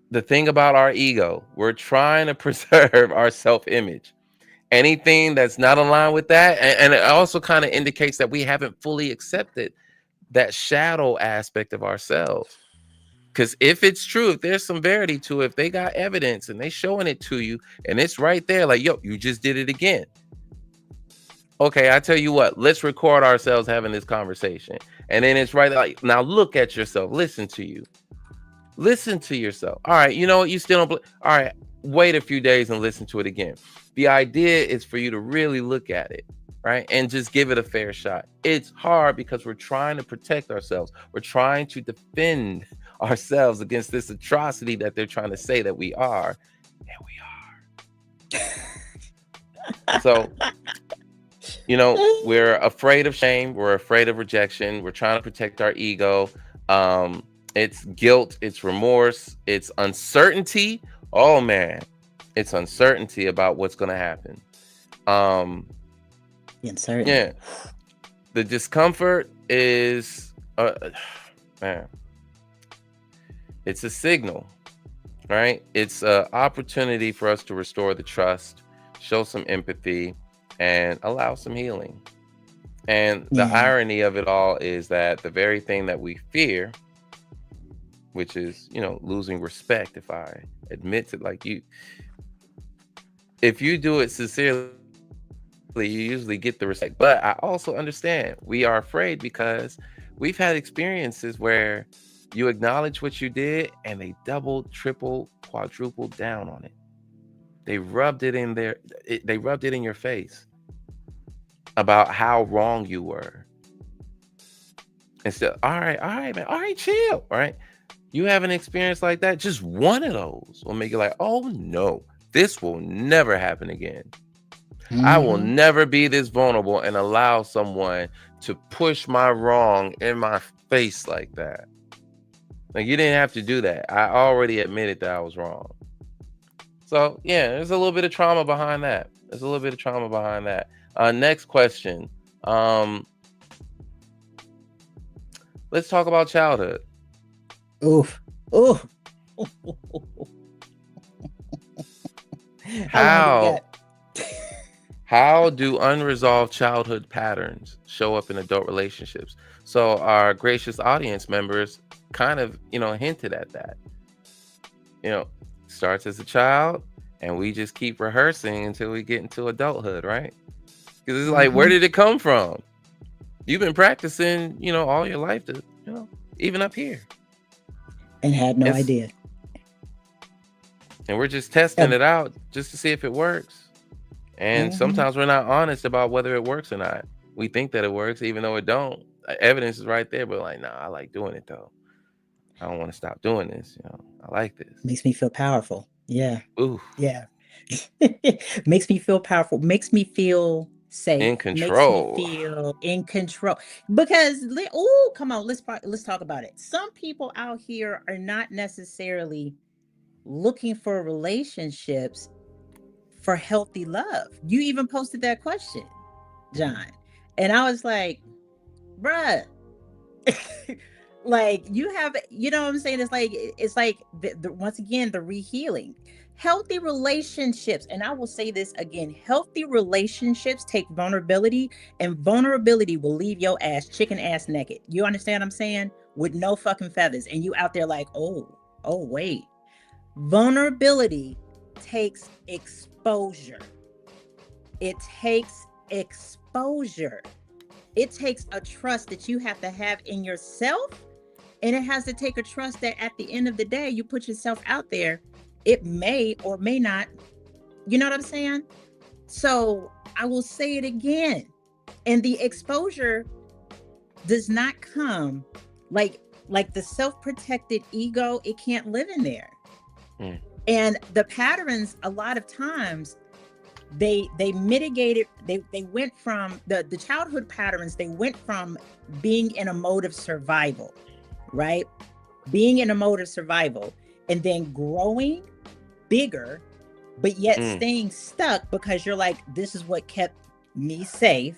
the thing about our ego, we're trying to preserve our self-image. Anything that's not aligned with that, and it also kind of indicates that we haven't fully accepted that shadow aspect of ourselves. Because if it's true, if there's some verity to it, if they got evidence and they showing it to you, and it's right there, like, yo, you just did it again. Okay, I tell you what, let's record ourselves having this conversation. And then it's right like, now look at yourself, listen to you. Listen to yourself. All right, you know what? You still don't. All right, wait a few days and listen to it again. The idea is for you to really look at it, right? And just give it a fair shot. It's hard because we're trying to protect ourselves. We're trying to defend ourselves against this atrocity that they're trying to say that we are. And we are. So, you know, we're afraid of shame. We're afraid of rejection. We're trying to protect our ego. It's guilt, it's remorse, it's uncertainty. Oh man, it's uncertainty about what's going to happen. Uncertainty. Yeah. The discomfort is man. It's a signal, right? It's an opportunity for us to restore the trust, show some empathy, and allow some healing. And the irony of it all is that the very thing that we fear, which is, you know, losing respect, if I admit to, like, if you do it sincerely, you usually get the respect. But I also understand we are afraid because we've had experiences where you acknowledge what you did and they double, triple, quadruple down on it. They rubbed it in there. They rubbed it in your face about how wrong you were. Instead, all right, man, all right, chill, all right. You have an experience like that, just one of those will make you like, oh no, this will never happen again. I will never be this vulnerable and allow someone to push my wrong in my face like that. Like, you didn't have to do that. I already admitted that I was wrong. So yeah, there's a little bit of trauma behind that. Next question. Let's talk about childhood. Oof. How do unresolved childhood patterns show up in adult relationships? So our gracious audience members kind of, you know, hinted at that. You know, starts as a child and we just keep rehearsing until we get into adulthood, right? Because it's like, where did it come from? You've been practicing, you know, all your life to, you know, even up here. And had no idea. And we're just testing it out just to see if it works. And sometimes we're not honest about whether it works or not. We think that it works, even though it don't. Evidence is right there, but like, nah, I like doing it though. I don't want to stop doing this. You know, I like this. Makes me feel powerful. Yeah. Ooh. Yeah. Makes me feel powerful. Makes me feel safe. In control. Makes me feel in control. Because, come on, let's talk about it. Some people out here are not necessarily looking for relationships for healthy love. You even posted that question, John. And I was like, bruh, Like you have, you know what I'm saying? It's like once again the rehealing. Healthy relationships, and I will say this again: healthy relationships take vulnerability, and vulnerability will leave your ass chicken ass naked. You understand what I'm saying? With no fucking feathers, and you out there like, oh wait. Vulnerability takes exposure. It takes exposure. It takes a trust that you have to have in yourself. And it has to take a trust that at the end of the day, you put yourself out there. It may or may not. You know what I'm saying? So I will say it again. And the exposure does not come like the self-protected ego. It can't live in there. And the patterns, a lot of times, they mitigated. They went from the childhood patterns. They went from being in a mode of survival, right? Being in a mode of survival, and then growing bigger, but yet staying stuck because you're like, this is what kept me safe.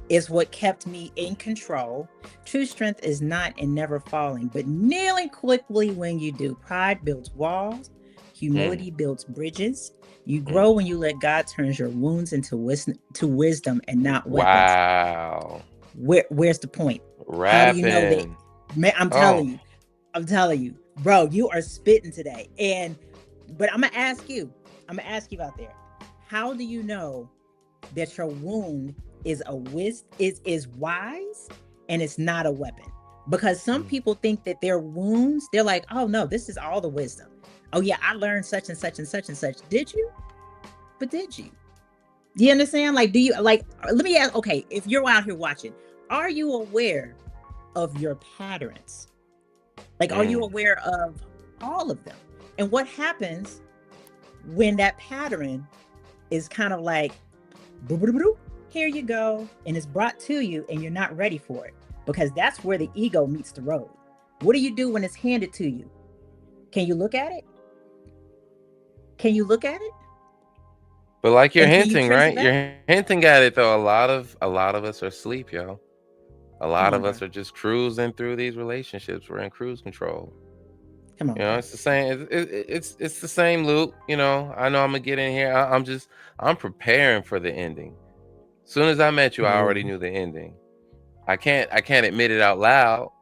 Is what kept me in control. True strength is not and never falling, but kneeling quickly when you do. Pride builds walls. Humility builds bridges. You grow when you let God turn your wounds into wisdom and not weapons. Wow. Where's the point? Rapping. How do you know that? Man, I'm telling you, bro, you are spitting today. But I'm gonna ask you out there, how do you know that your wound is wise and it's not a weapon? Because some people think that their wounds, they're like, oh no, this is all the wisdom. Oh yeah, I learned such and such and such and such. Did you? But did you? Do you understand? Like, do you, like, let me ask, okay, if you're out here watching, are you aware of your patterns? Like, are you aware of all of them? And what happens when that pattern is kind of like, here you go, and it's brought to you and you're not ready for it? Because that's where the ego meets the road. What do you do when it's handed to you? Can you look at it? Can you look at it? But like you're hinting, right? You're hinting at it though. A lot of us are asleep, yo. A lot of us are just cruising through these relationships. We're in cruise control. Come on. You know, it's the same. It's the same loop. You know, I know I'm gonna get in here. I'm preparing for the ending. As soon as I met you, I already knew the ending. I can't admit it out loud.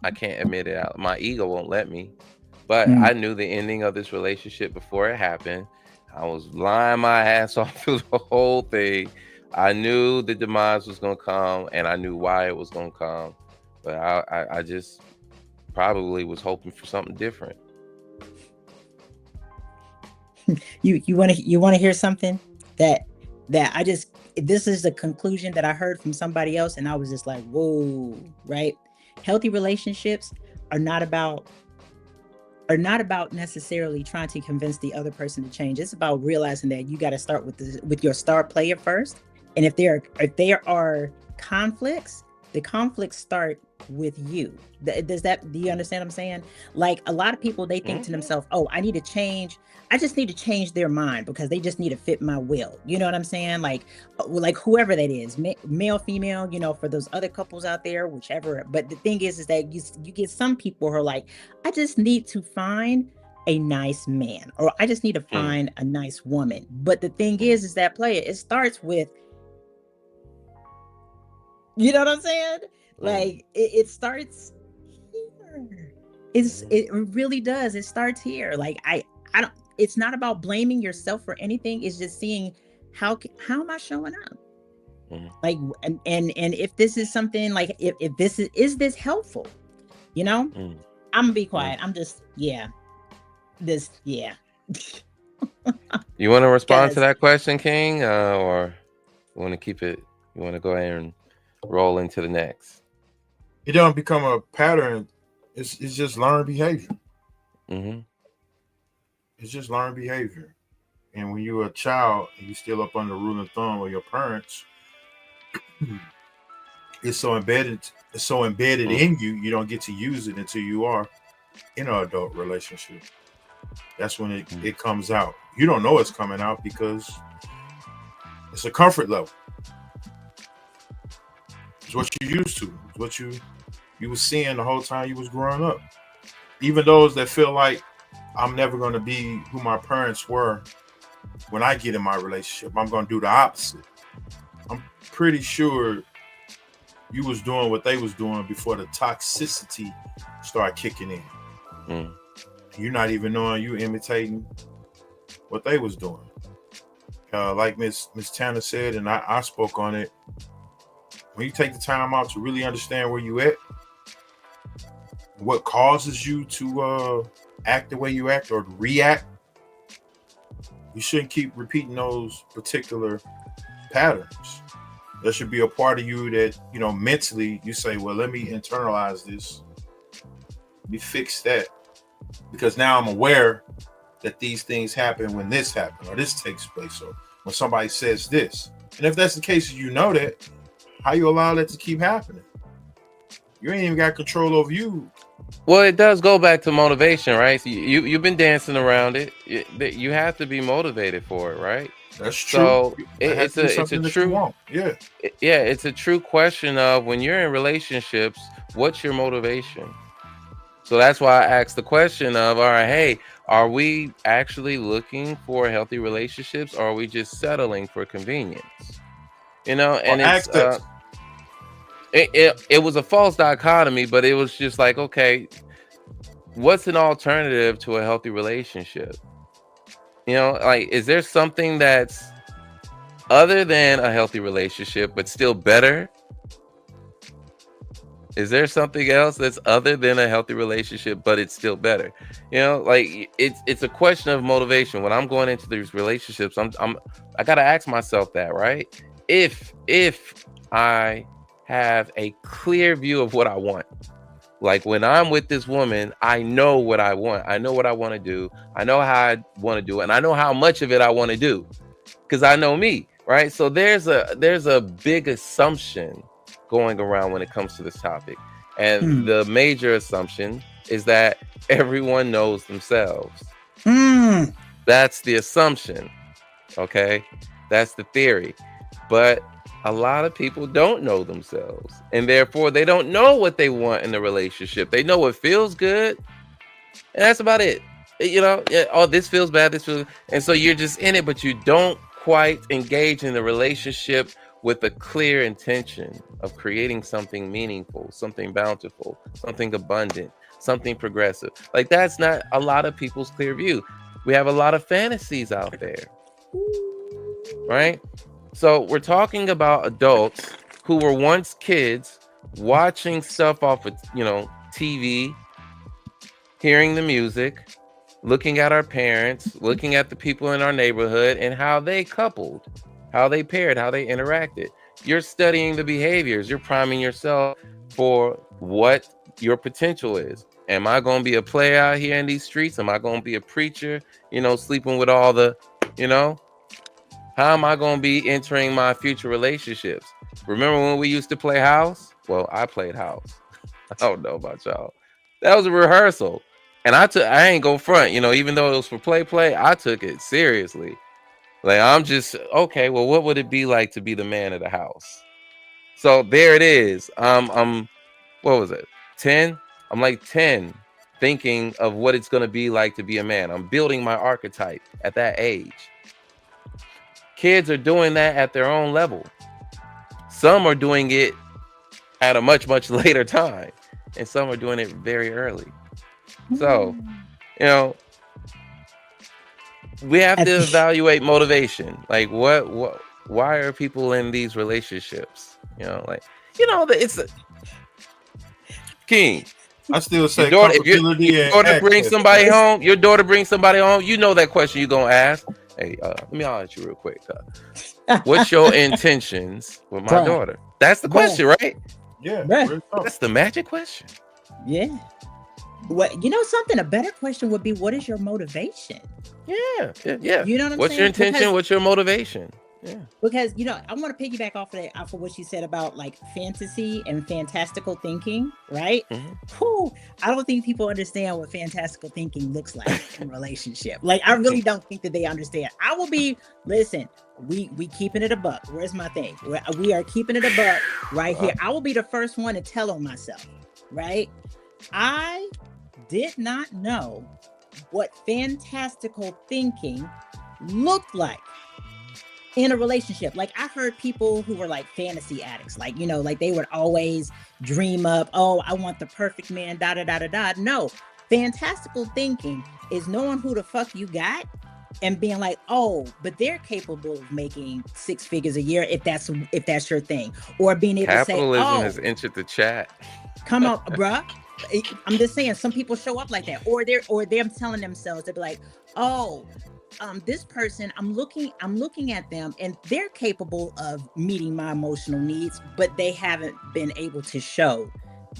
I can't admit it out. My ego won't let me. But I knew the ending of this relationship before it happened. I was lying my ass off through the whole thing. I knew the demise was gonna come, and I knew why it was gonna come. But I just probably was hoping for something different. You want to hear something that I just, this is the conclusion that I heard from somebody else, and I was just like, whoa, right? Healthy relationships are not about necessarily trying to convince the other person to change. It's about realizing that you got to start with your star player first. And if there are conflicts, the conflicts start with you. Do you understand what I'm saying? Like, a lot of people, they think to themselves, oh, I just need to change their mind because they just need to fit my will. You know what I'm saying? Like whoever that is, male, female, you know, for those other couples out there, whichever. But the thing is that you get some people who are like, I just need to find a nice man, or I just need to find a nice woman. But the thing is that player, it starts with, you know what I'm saying? Like it starts here. It really does. It starts here. Like I don't. It's not about blaming yourself for anything. It's just seeing how am I showing up? Like, and if this is something, like, if this is this helpful? You know, I'm gonna be quiet. I'm just You want to respond to that question, King, or you want to keep it? You want to go ahead and roll into the next? It don't become a pattern. It's just learned behavior. It's just learned behavior. And when you're a child and you're still up under the rule and thumb of your parents, it's so embedded in you, you don't get to use it until you are in an adult relationship. That's when it comes out. You don't know it's coming out because it's a comfort level. It's what you're used to. It's what you was seeing the whole time you was growing up. Even those that feel like I'm never going to be who my parents were when I get in my relationship, I'm going to do the opposite. I'm pretty sure you was doing what they was doing before the toxicity started kicking in. Mm. You're not even knowing you imitating what they was doing. Like Miss Tanner said, and I spoke on it. When you take the time out to really understand where you at, what causes you to act the way you act or react, you shouldn't keep repeating those particular patterns. There should be a part of you that, mentally you say, well, let me internalize this. Let me fix that. Because now I'm aware that these things happen when this happens or this takes place or when somebody says this. And if that's the case, you know that, how you allow that to keep happening? You ain't even got control over you. Well, it does go back to motivation, right? So you've been dancing around it. You have to be motivated for it, right? That's true. So it's a true, it's a true question of when you're in relationships, what's your motivation? So that's why I asked the question of, all right, hey, are we actually looking for healthy relationships, or are we just settling for convenience? And it was a false dichotomy, but it was just like, okay, what's an alternative to a healthy relationship? Like, is there something that's other than a healthy relationship, but still better? Is there something else that's other than a healthy relationship, but it's still better? Like it's a question of motivation. When I'm going into these relationships, I gotta ask myself that, right? If I have a clear view of what I want, like when I'm with this woman, I know what I want. I know what I want to do. I know how I want to do it, and I know how much of it I want to do, because I know me, right? So there's a big assumption going around when it comes to this topic. And the major assumption is that everyone knows themselves. That's the assumption. Okay. That's the theory. But a lot of people don't know themselves, and therefore they don't know what they want in a relationship. They know what feels good, and that's about it. Oh, this feels bad, this feels, and so you're just in it, but you don't quite engage in the relationship with a clear intention of creating something meaningful, something bountiful, something abundant, something progressive. Like, that's not a lot of people's clear view. We have a lot of fantasies out there, right? So we're talking about adults who were once kids, watching stuff off of, TV, hearing the music, looking at our parents, looking at the people in our neighborhood and how they coupled, how they paired, how they interacted. You're studying the behaviors. You're priming yourself for what your potential is. Am I going to be a player out here in these streets? Am I going to be a preacher, sleeping with all the, how am I going to be entering my future relationships? Remember when we used to play house? Well, I played house. I don't know about y'all. That was a rehearsal. And I ain't go front, even though it was for play, I took it seriously. Like, I'm just, okay, well, what would it be like to be the man of the house? So there it is. I'm what was it? 10? I'm like 10, thinking of what it's going to be like to be a man. I'm building my archetype at that age. Kids are doing that at their own level. Some are doing it at a much, much later time, and some are doing it very early. So, we have to evaluate motivation. Like, why are people in these relationships? It's a King. I still say your daughter brings somebody home. Your daughter brings somebody home. You know that question you're gonna ask. Hey, let me holler at you real quick. What's your intentions with my daughter? That's the question, right? Yeah, that's the magic question. Yeah. What something? A better question would be, what is your motivation? Yeah. You know what I'm saying? What's your intention? What's your motivation? Yeah. Because I want to piggyback off of what you said about like fantasy and fantastical thinking, right? Mm-hmm. I don't think people understand what fantastical thinking looks like in a relationship. Like, I really don't think that they understand. I will be, listen, we keeping it a buck. Where's my thing? We are keeping it a buck right here. I will be the first one to tell on myself. right? I did not know what fantastical thinking looked like in a relationship. Like, I heard people who were like fantasy addicts, like, you know, like they would always dream up, oh, I want the perfect man, da da da da da. No, fantastical thinking is knowing who the fuck you got and being like, oh, but they're capable of making 6 figures a year if that's your thing, or being able to say, Capitalism oh, has entered the chat. come on, bruh. I'm just saying, some people show up like that, or they're telling themselves, they'll be like, oh, this person, I'm looking at them and they're capable of meeting my emotional needs, but they haven't been able to show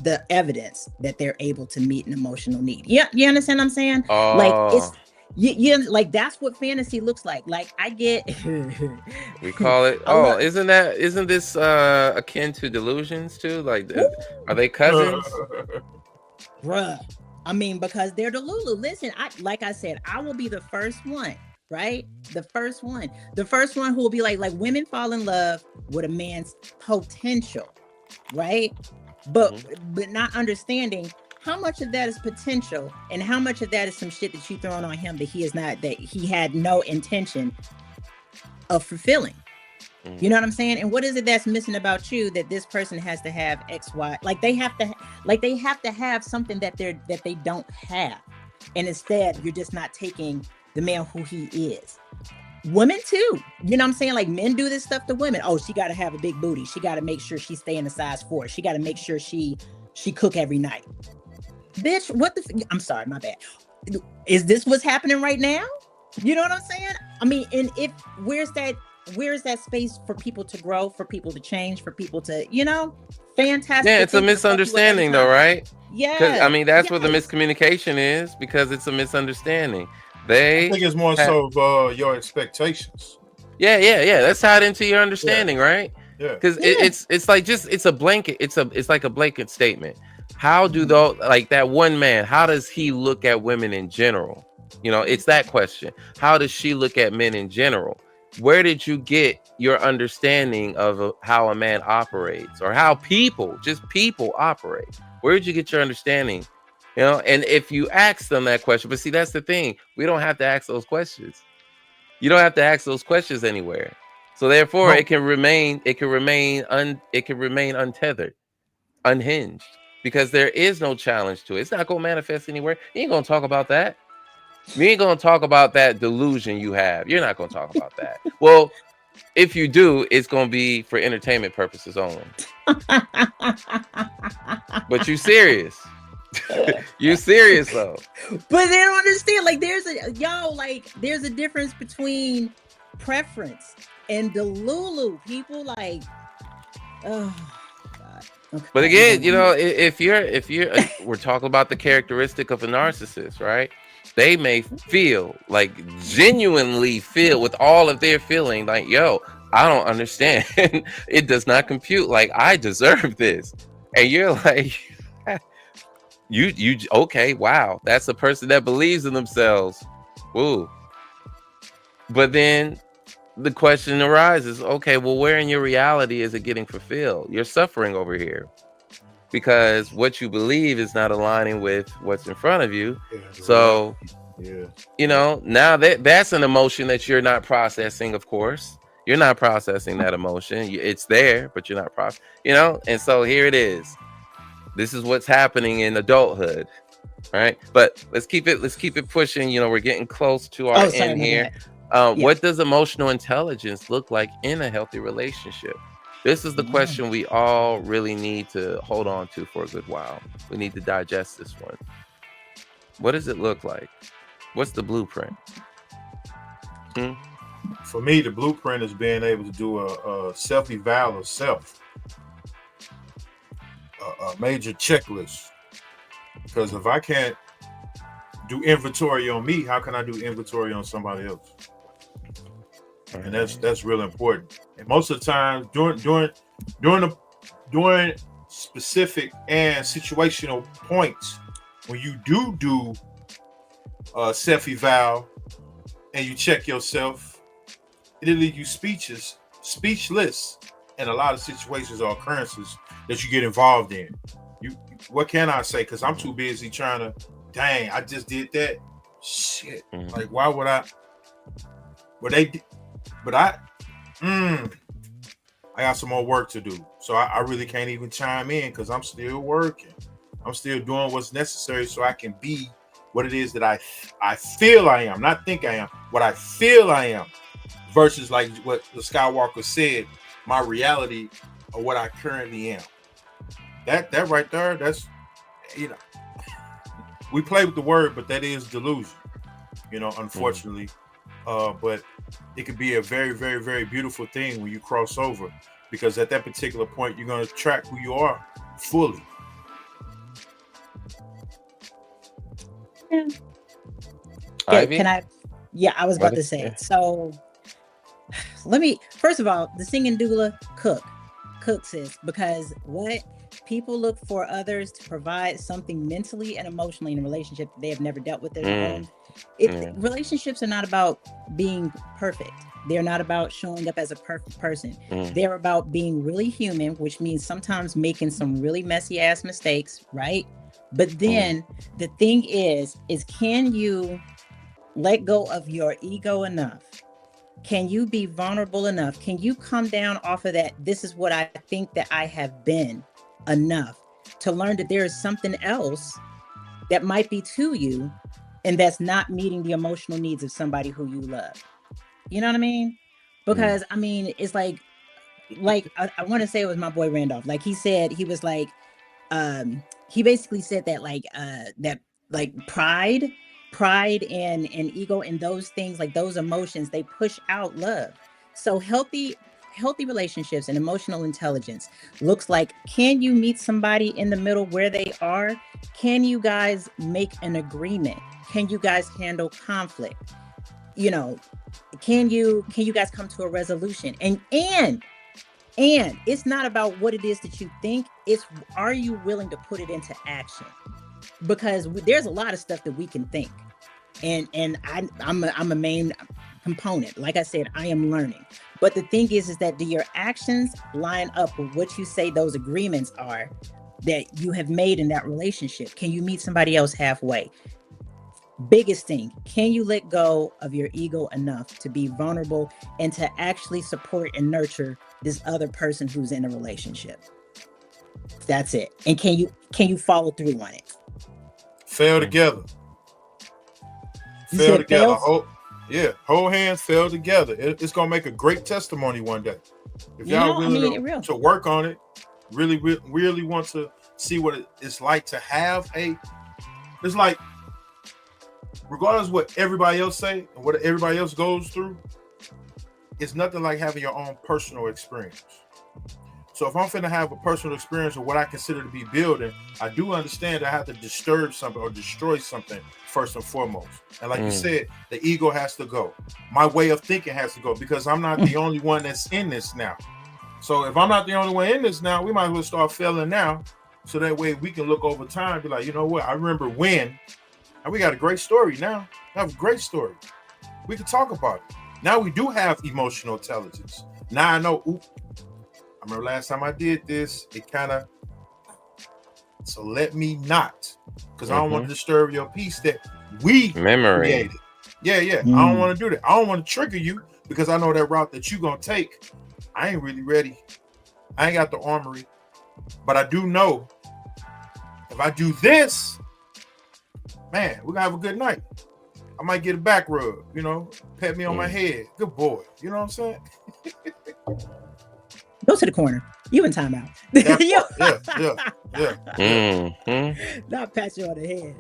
the evidence that they're able to meet an emotional need. Yeah, you understand what I'm saying? Like, it's like, that's what fantasy looks like. Like, I get we call it. Oh, isn't this akin to delusions too? Like, are they cousins? Bruh. I mean, because they're the Lulu. Listen, like I said, I will be the first one, right? The first one who will be like women fall in love with a man's potential, right? But not understanding how much of that is potential and how much of that is some shit that you throwing on him that he had no intention of fulfilling. You know what I'm saying? And what is it that's missing about you that this person has to have X, Y? Like, they have to have something that they don't have. And instead, you're just not taking the man who he is. Women too. You know what I'm saying? Like, men do this stuff to women. Oh, she got to have a big booty. She got to make sure she stay in a size 4. She got to make sure she cook every night. Bitch, what the I'm sorry, my bad. Is this what's happening right now? You know what I'm saying? I mean, and where's that space for people to grow, for people to change, for people to, you know, fantastic. Yeah, it's a misunderstanding though, right? Yeah. I mean, that's where the miscommunication is, because it's a misunderstanding. I think it's more so of your expectations. Yeah. That's tied into your understanding, right? Yeah. Because it's like it's a blanket. It's like a blanket statement. How do those, like that one man, how does he look at women in general? You know, it's that question. How does she look at men in general? Where did you get your understanding of how a man operates, or how people operate? Where did you get your understanding? You know, and if you ask them that question, but see, that's the thing. We don't have to ask those questions. You don't have to ask those questions anywhere. So therefore, it can remain untethered, unhinged, because there is no challenge to it. It's not going to manifest anywhere. You ain't going to talk about that. We ain't going to talk about that delusion you have. You're not going to talk about that. Well, if you do, it's going to be for entertainment purposes only. But you serious. You serious though. But they don't understand. Like, there's a difference between preference and delulu. People like, oh God. Okay. But again, you know, if you're we're talking about the characteristic of a narcissist, right? They may genuinely feel with all of their feeling like, yo, I don't understand. It does not compute. Like, I deserve this. And you're like, you okay, wow, that's a person that believes in themselves. Woo. But then the question arises, okay, well, where in your reality is it getting fulfilled? You're suffering over here because what you believe is not aligning with what's in front of you. So you know, now that's an emotion that you're not processing. Of course, you're not processing that emotion. It's there, but you're not processing, you know. And so here it is. This is what's happening in adulthood, right? But let's keep it pushing. You know, we're getting close to our end here. What does emotional intelligence look like in a healthy relationship? This is the question we all really need to hold on to for a good while. We need to digest this one. What does it look like? What's the blueprint? For me, the blueprint is being able to do a self-eval of self. A major checklist, because if I can't do inventory on me, how can I do inventory on somebody else? And that's real important. And most of the time, during specific and situational points, when you do self-eval and you check yourself, it'll leave you speechless in a lot of situations or occurrences that you get involved in. what can I say? Because I'm too busy trying to. Dang, I just did that. Shit. Like, why would I? But I got some more work to do. So I really can't even chime in because I'm still working. I'm still doing what's necessary so I can be what it is that I feel I am, not think I am, what I feel I am, versus like what the Skywalker said, my reality or what I currently am. That right there, that's, you know, we play with the word, but that is delusion, you know, unfortunately. But it could be a very, very, very beautiful thing when you cross over, because at that particular point, you're going to track who you are fully. Yeah. Ivy? Can I? Yeah, I was about to say. So let me, first of all, the singing doula, cook sis, because what people look for others to provide something mentally and emotionally in a relationship that they have never dealt with their own. Relationships are not about being perfect. They're not about showing up as a perfect person. They're about being really human, which means sometimes making some really messy ass mistakes, right? But then the thing is can you let go of your ego enough? Can you be vulnerable enough? Can you come down off of that? This is what I think that I have been enough to learn that there is something else that might be to you and that's not meeting the emotional needs of somebody who you love. You know what I mean? Because I mean, it's like I want to say it was my boy Randolph. Like he said, he was like, he basically said that like pride and ego and those things, like those emotions, they push out love. So healthy relationships and emotional intelligence looks like, can you meet somebody in the middle where they are? Can you guys make an agreement? Can you guys handle conflict? You know, can you guys come to a resolution? And it's not about what it is that you think, it's, are you willing to put it into action? Because there's a lot of stuff that we can think, and I'm a main component. Like I said, I am learning. But the thing is that do your actions line up with what you say those agreements are that you have made in that relationship? Can you meet somebody else halfway? Biggest thing, can you let go of your ego enough to be vulnerable and to actually support and nurture this other person who's in a relationship? That's it. And can you follow through on it? Fail together. Fail together. Hold hands, fail together. It's gonna make a great testimony one day. If y'all willing to work on it, really want to see what it's like to have it's like, regardless of what everybody else say and what everybody else goes through, it's nothing like having your own personal experience. So if I'm finna have a personal experience of what I consider to be building, I do understand I have to disturb something or destroy something first and foremost. And like you said, the ego has to go. My way of thinking has to go, because I'm not the only one that's in this now. So if I'm not the only one in this now, we might as well start failing now. So that way we can look over time and be like, you know what? I remember when, and we got a great story now. We have a great story. We can talk about it. Now we do have emotional intelligence. Now I know, I remember last time I did this, it kind of, so let me not, because I don't want to disturb your peace that we created. Yeah. I don't want to do that. I don't want to trigger you, because I know that route that you're going to take, I ain't really ready. I ain't got the armory, but I do know if I do this, man, we're going to have a good night. I might get a back rub, you know, pat me on my head. Good boy. You know what I'm saying? Go to the corner. You in timeout. Not pat you on the head.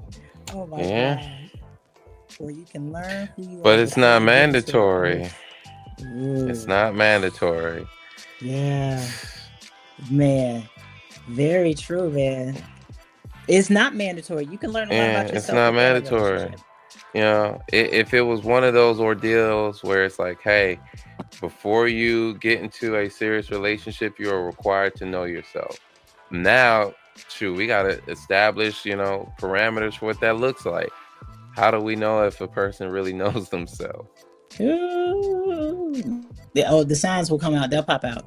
Oh my God. Or you can learn who you are. But it's not mandatory. It's not mandatory. Yeah. Man. Very true, man. It's not mandatory. You can learn a lot about yourself. It's not mandatory. You know, if it was one of those ordeals where it's like, hey, before you get into a serious relationship, you are required to know yourself. Now, we got to establish, you know, parameters for what that looks like. How do we know if a person really knows themselves? The signs will come out. They'll pop out.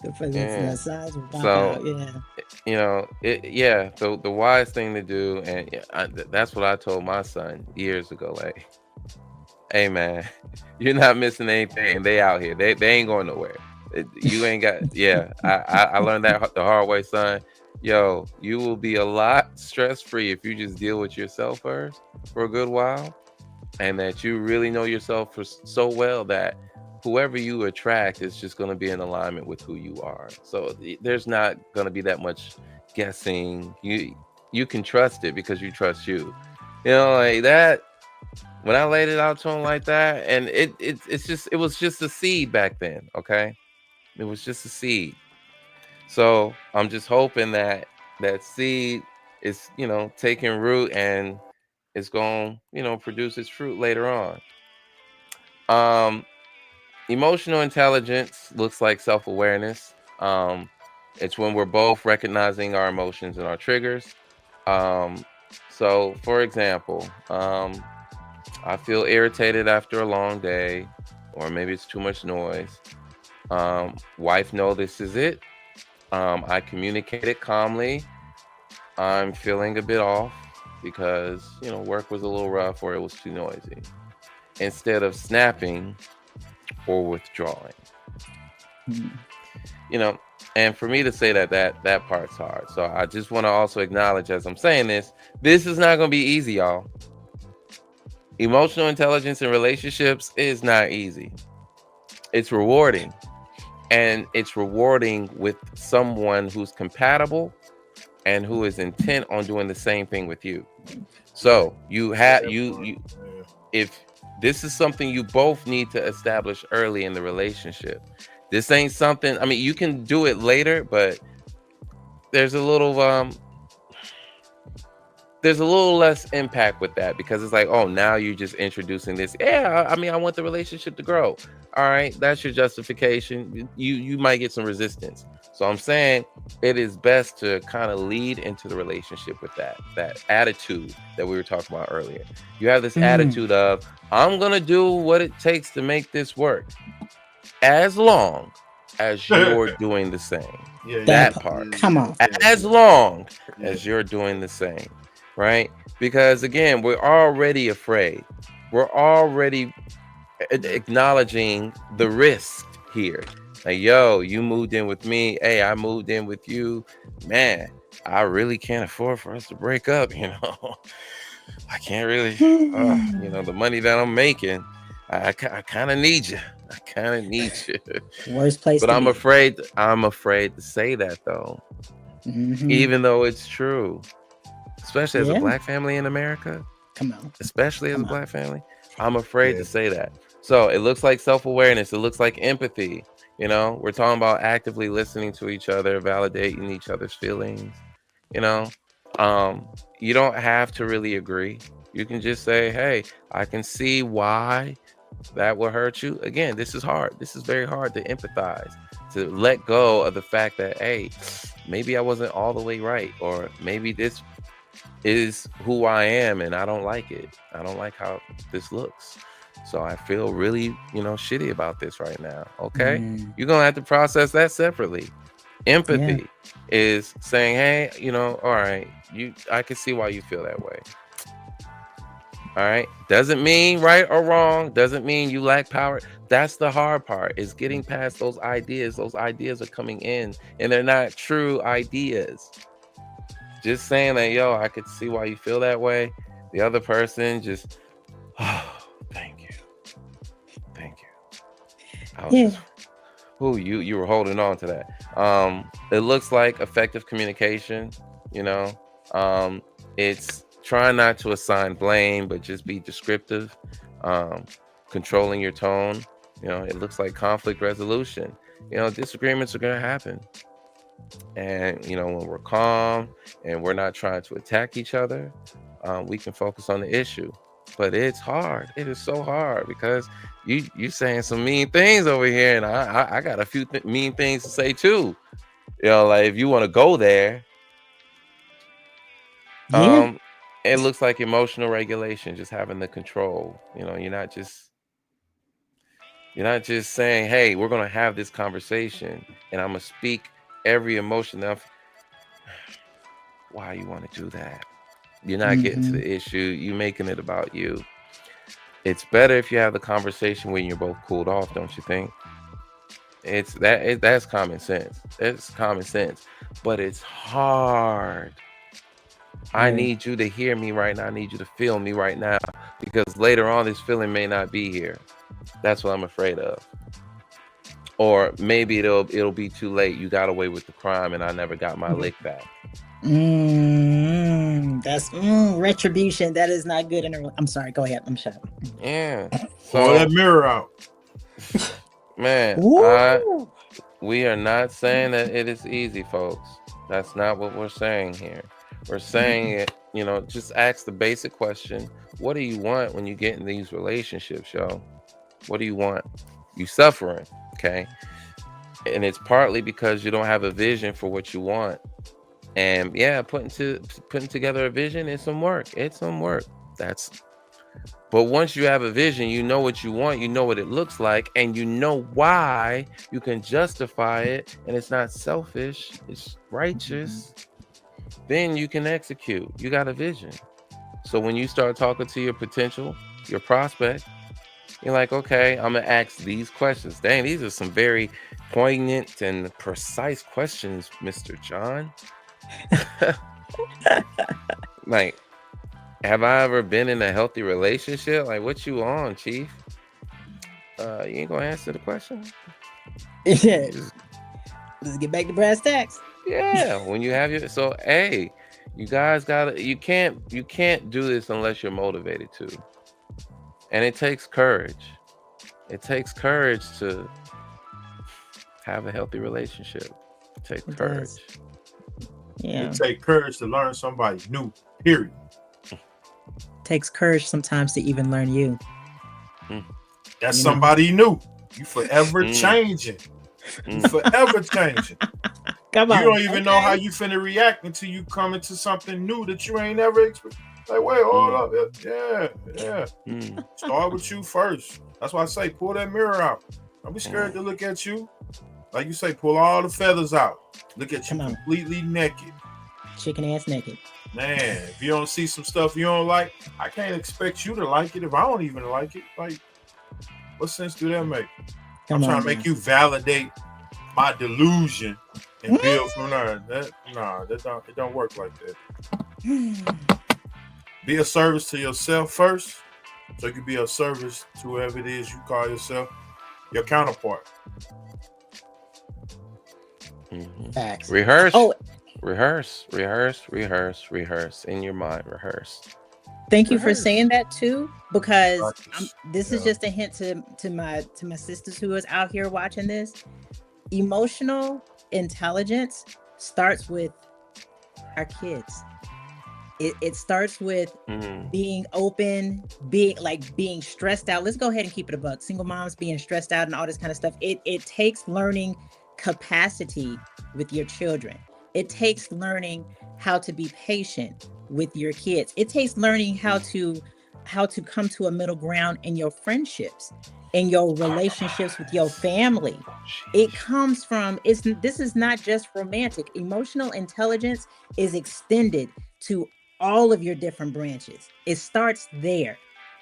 The signs will pop out. Yeah. Yeah, the wise thing to do, and that's what I told my son years ago. Like, hey man, you're not missing anything. They out here. They ain't going nowhere. You ain't got. Yeah, I learned that the hard way, son. Yo, you will be a lot stress free if you just deal with yourself first for a good while, and that you really know yourself for so well that whoever you attract is just going to be in alignment with who you are. So there's not going to be that much guessing. You can trust it because you trust you. Like that. When I laid it out to him like that, and it was just a seed back then. Okay, it was just a seed. So I'm just hoping that that seed is taking root and it's going to produce its fruit later on. Um, Emotional intelligence looks like self-awareness. It's when we're both recognizing our emotions and our triggers. Um, so, for example, I feel irritated after a long day, or maybe it's too much noise. Wife notices it. I communicate it calmly. I'm feeling a bit off because work was a little rough or it was too noisy. Instead of snapping or withdrawing. Mm. And for me to say that part's hard. So I just want to also acknowledge, as I'm saying this is not going to be easy, y'all. Emotional intelligence in relationships is not easy. It's rewarding, and it's rewarding with someone who's compatible and who is intent on doing the same thing with you. So if this is something you both need to establish early in the relationship. This ain't something, I mean, you can do it later, but there's a little less impact with that, because it's like, oh, now you're just introducing this. Yeah, I mean, I want the relationship to grow. All right, that's your justification. You might get some resistance. So I'm saying it is best to kind of lead into the relationship with that attitude that we were talking about earlier. You have this attitude of, I'm gonna do what it takes to make this work, as long as you're doing the same. That part. Come on. As long as you're doing the same, right? Because again, we're already afraid. We're already acknowledging the risk here. Like, yo, you moved in with me. Hey, I moved in with you. Man, I really can't afford for us to break up. I can't really, the money that I'm making, I kind of need you. I kind of need you. Worst place but to I'm be. afraid to say that, though. Mm-hmm. Even though it's true, especially as a Black family in America. Come on. Especially as a Black family, I'm afraid to say that. So it looks like self-awareness. It looks like empathy. We're talking about actively listening to each other, validating each other's feelings. You don't have to really agree. You can just say, hey, I can see why that will hurt you. Again, this is hard. This is very hard to empathize, to let go of the fact that, hey, maybe I wasn't all the way right, or maybe this is who I am and I don't like it. I don't like how this looks. So I feel really, shitty about this right now. Okay. You're going to have to process that separately. Empathy is saying, hey, all right, I can see why you feel that way. All right. Doesn't mean right or wrong. Doesn't mean you lack power. That's the hard part, is getting past those ideas. Those ideas are coming in and they're not true ideas. Just saying that, yo, I could see why you feel that way. The other person just, oh, thank you. I was you were holding on to that. It looks like effective communication. It's trying not to assign blame, but just be descriptive. Controlling your tone. It looks like conflict resolution. Disagreements are gonna happen. And when we're calm and we're not trying to attack each other, we can focus on the issue. But it's hard. It is so hard, because you saying some mean things over here, and I got a few mean things to say too. Like, if you want to go there. It looks like emotional regulation, just having the control. You're not just saying, hey, we're gonna have this conversation and I'm gonna speak every emotion. why you want to do that. You're not getting to the issue. You're making it about you. It's better if you have the conversation when you're both cooled off, don't you think? That's common sense. It's common sense, but it's hard. I need you to hear me right now. I need you to feel me right now, because later on this feeling may not be here. That's what I'm afraid of. Or maybe it'll be too late. You got away with the crime and I never got my lick back. That's retribution. That is not good. I'm sorry. Go ahead. I'm shut up. Yeah. Pull that mirror out. Man, we are not saying that it is easy, folks. That's not what we're saying here. We're saying it, just ask the basic question. What do you want when you get in these relationships, yo? What do you want? You suffering, okay? And it's partly because you don't have a vision for what you want. And yeah, putting together a vision is some work. It's some work. But once you have a vision, you know what you want, you know what it looks like, and you know why. You can justify it, and it's not selfish, it's righteous. Then you can execute. You got a vision. So when you start talking to your potential, your prospect, you're like, okay, I'm gonna ask these questions. Dang, these are some very poignant and precise questions, Mr. John. Like, have I ever been in a healthy relationship? Like, what you on, Chief? You ain't gonna answer the question? Yeah. Let's get back to brass tacks. Yeah, when you have hey, you guys you can't do this unless you're motivated to. And it takes courage. It takes courage to have a healthy relationship. It takes courage. Yeah. It takes courage to learn somebody new, period. Takes courage sometimes to even learn you. That's somebody new. You forever changing. You forever changing. Come on. You don't even know how you finna react until you come into something new that you ain't ever experienced. Like, wait, hold up. Yeah. Start with you first. That's why I say pull that mirror out. Don't be scared to look at you. Like you say, pull all the feathers out. Look at you completely naked. Chicken ass naked. Man, if you don't see some stuff you don't like, I can't expect you to like it if I don't even like it. Like, what sense do that make? I'm trying to make you validate my delusion and build from there. It don't work like that. Be a service to yourself first, so you can be a service to whoever it is you call yourself, your counterpart. Facts. Rehearse in your mind. Rehearse. Thank you for saying that too, because this is just a hint to my sisters who is out here watching this. Emotional intelligence starts with our kids. It starts with being open, being stressed out. Let's go ahead and keep it a buck. Single moms being stressed out and all this kind of stuff. It takes learning capacity with your children. It takes learning how to be patient with your kids. It takes learning how to come to a middle ground in your friendships, in your relationships with your family. It comes from, this is not just romantic. Emotional intelligence is extended to all of your different branches. It starts there.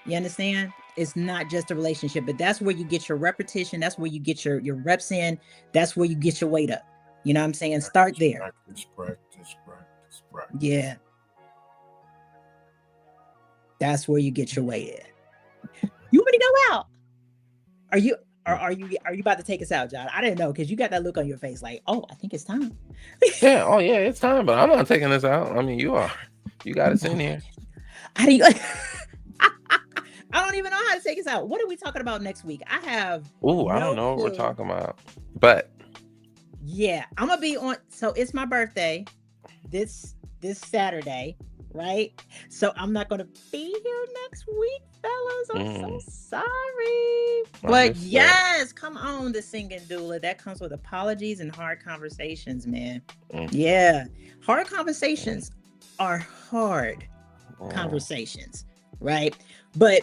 You understand? It's not just a relationship, but that's where you get your repetition. That's where you get your reps in. That's where you get your weight up. You know what I'm saying? Start there. Practice. Yeah. That's where you get your weight in. You want me to go out? Are you about to take us out, John? I didn't know, because you got that look on your face like, oh, I think it's time. Yeah, it's time, but I'm not taking this out. I mean, you are. You got us in here. How do you I don't even know how to take us out. What are we talking about next week? I don't know what we're talking about. But yeah, I'm gonna be on. So it's my birthday this Saturday, right? So I'm not gonna be here next week, fellas. I'm so sorry. But yes, come on, the singing doula. That comes with apologies and hard conversations, man. Yeah, hard conversations are hard conversations, right? But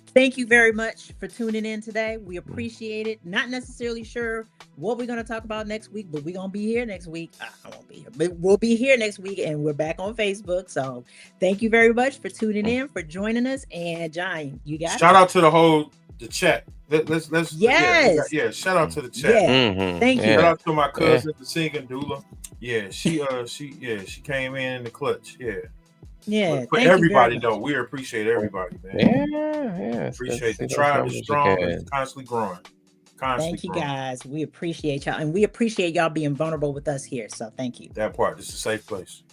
thank you very much for tuning in today. We appreciate it. Not necessarily sure what we're going to talk about next week, but we're going to be here next week. I won't won't be here, but we'll be here next week, and we're back on Facebook. So thank you very much for tuning in, for joining us. And John, you got shout out to the chat. Let's yes, yeah. Shout out to the chat. Yeah, thank you. Shout out to my cousin, the singing doula. Yeah, she came in the clutch. Yeah. For everybody though, we appreciate everybody, man. Yeah. Appreciate the tribe is strong, but it's constantly growing. Thank you guys. We appreciate y'all, and we appreciate y'all being vulnerable with us here. So thank you. That part. This is a safe place.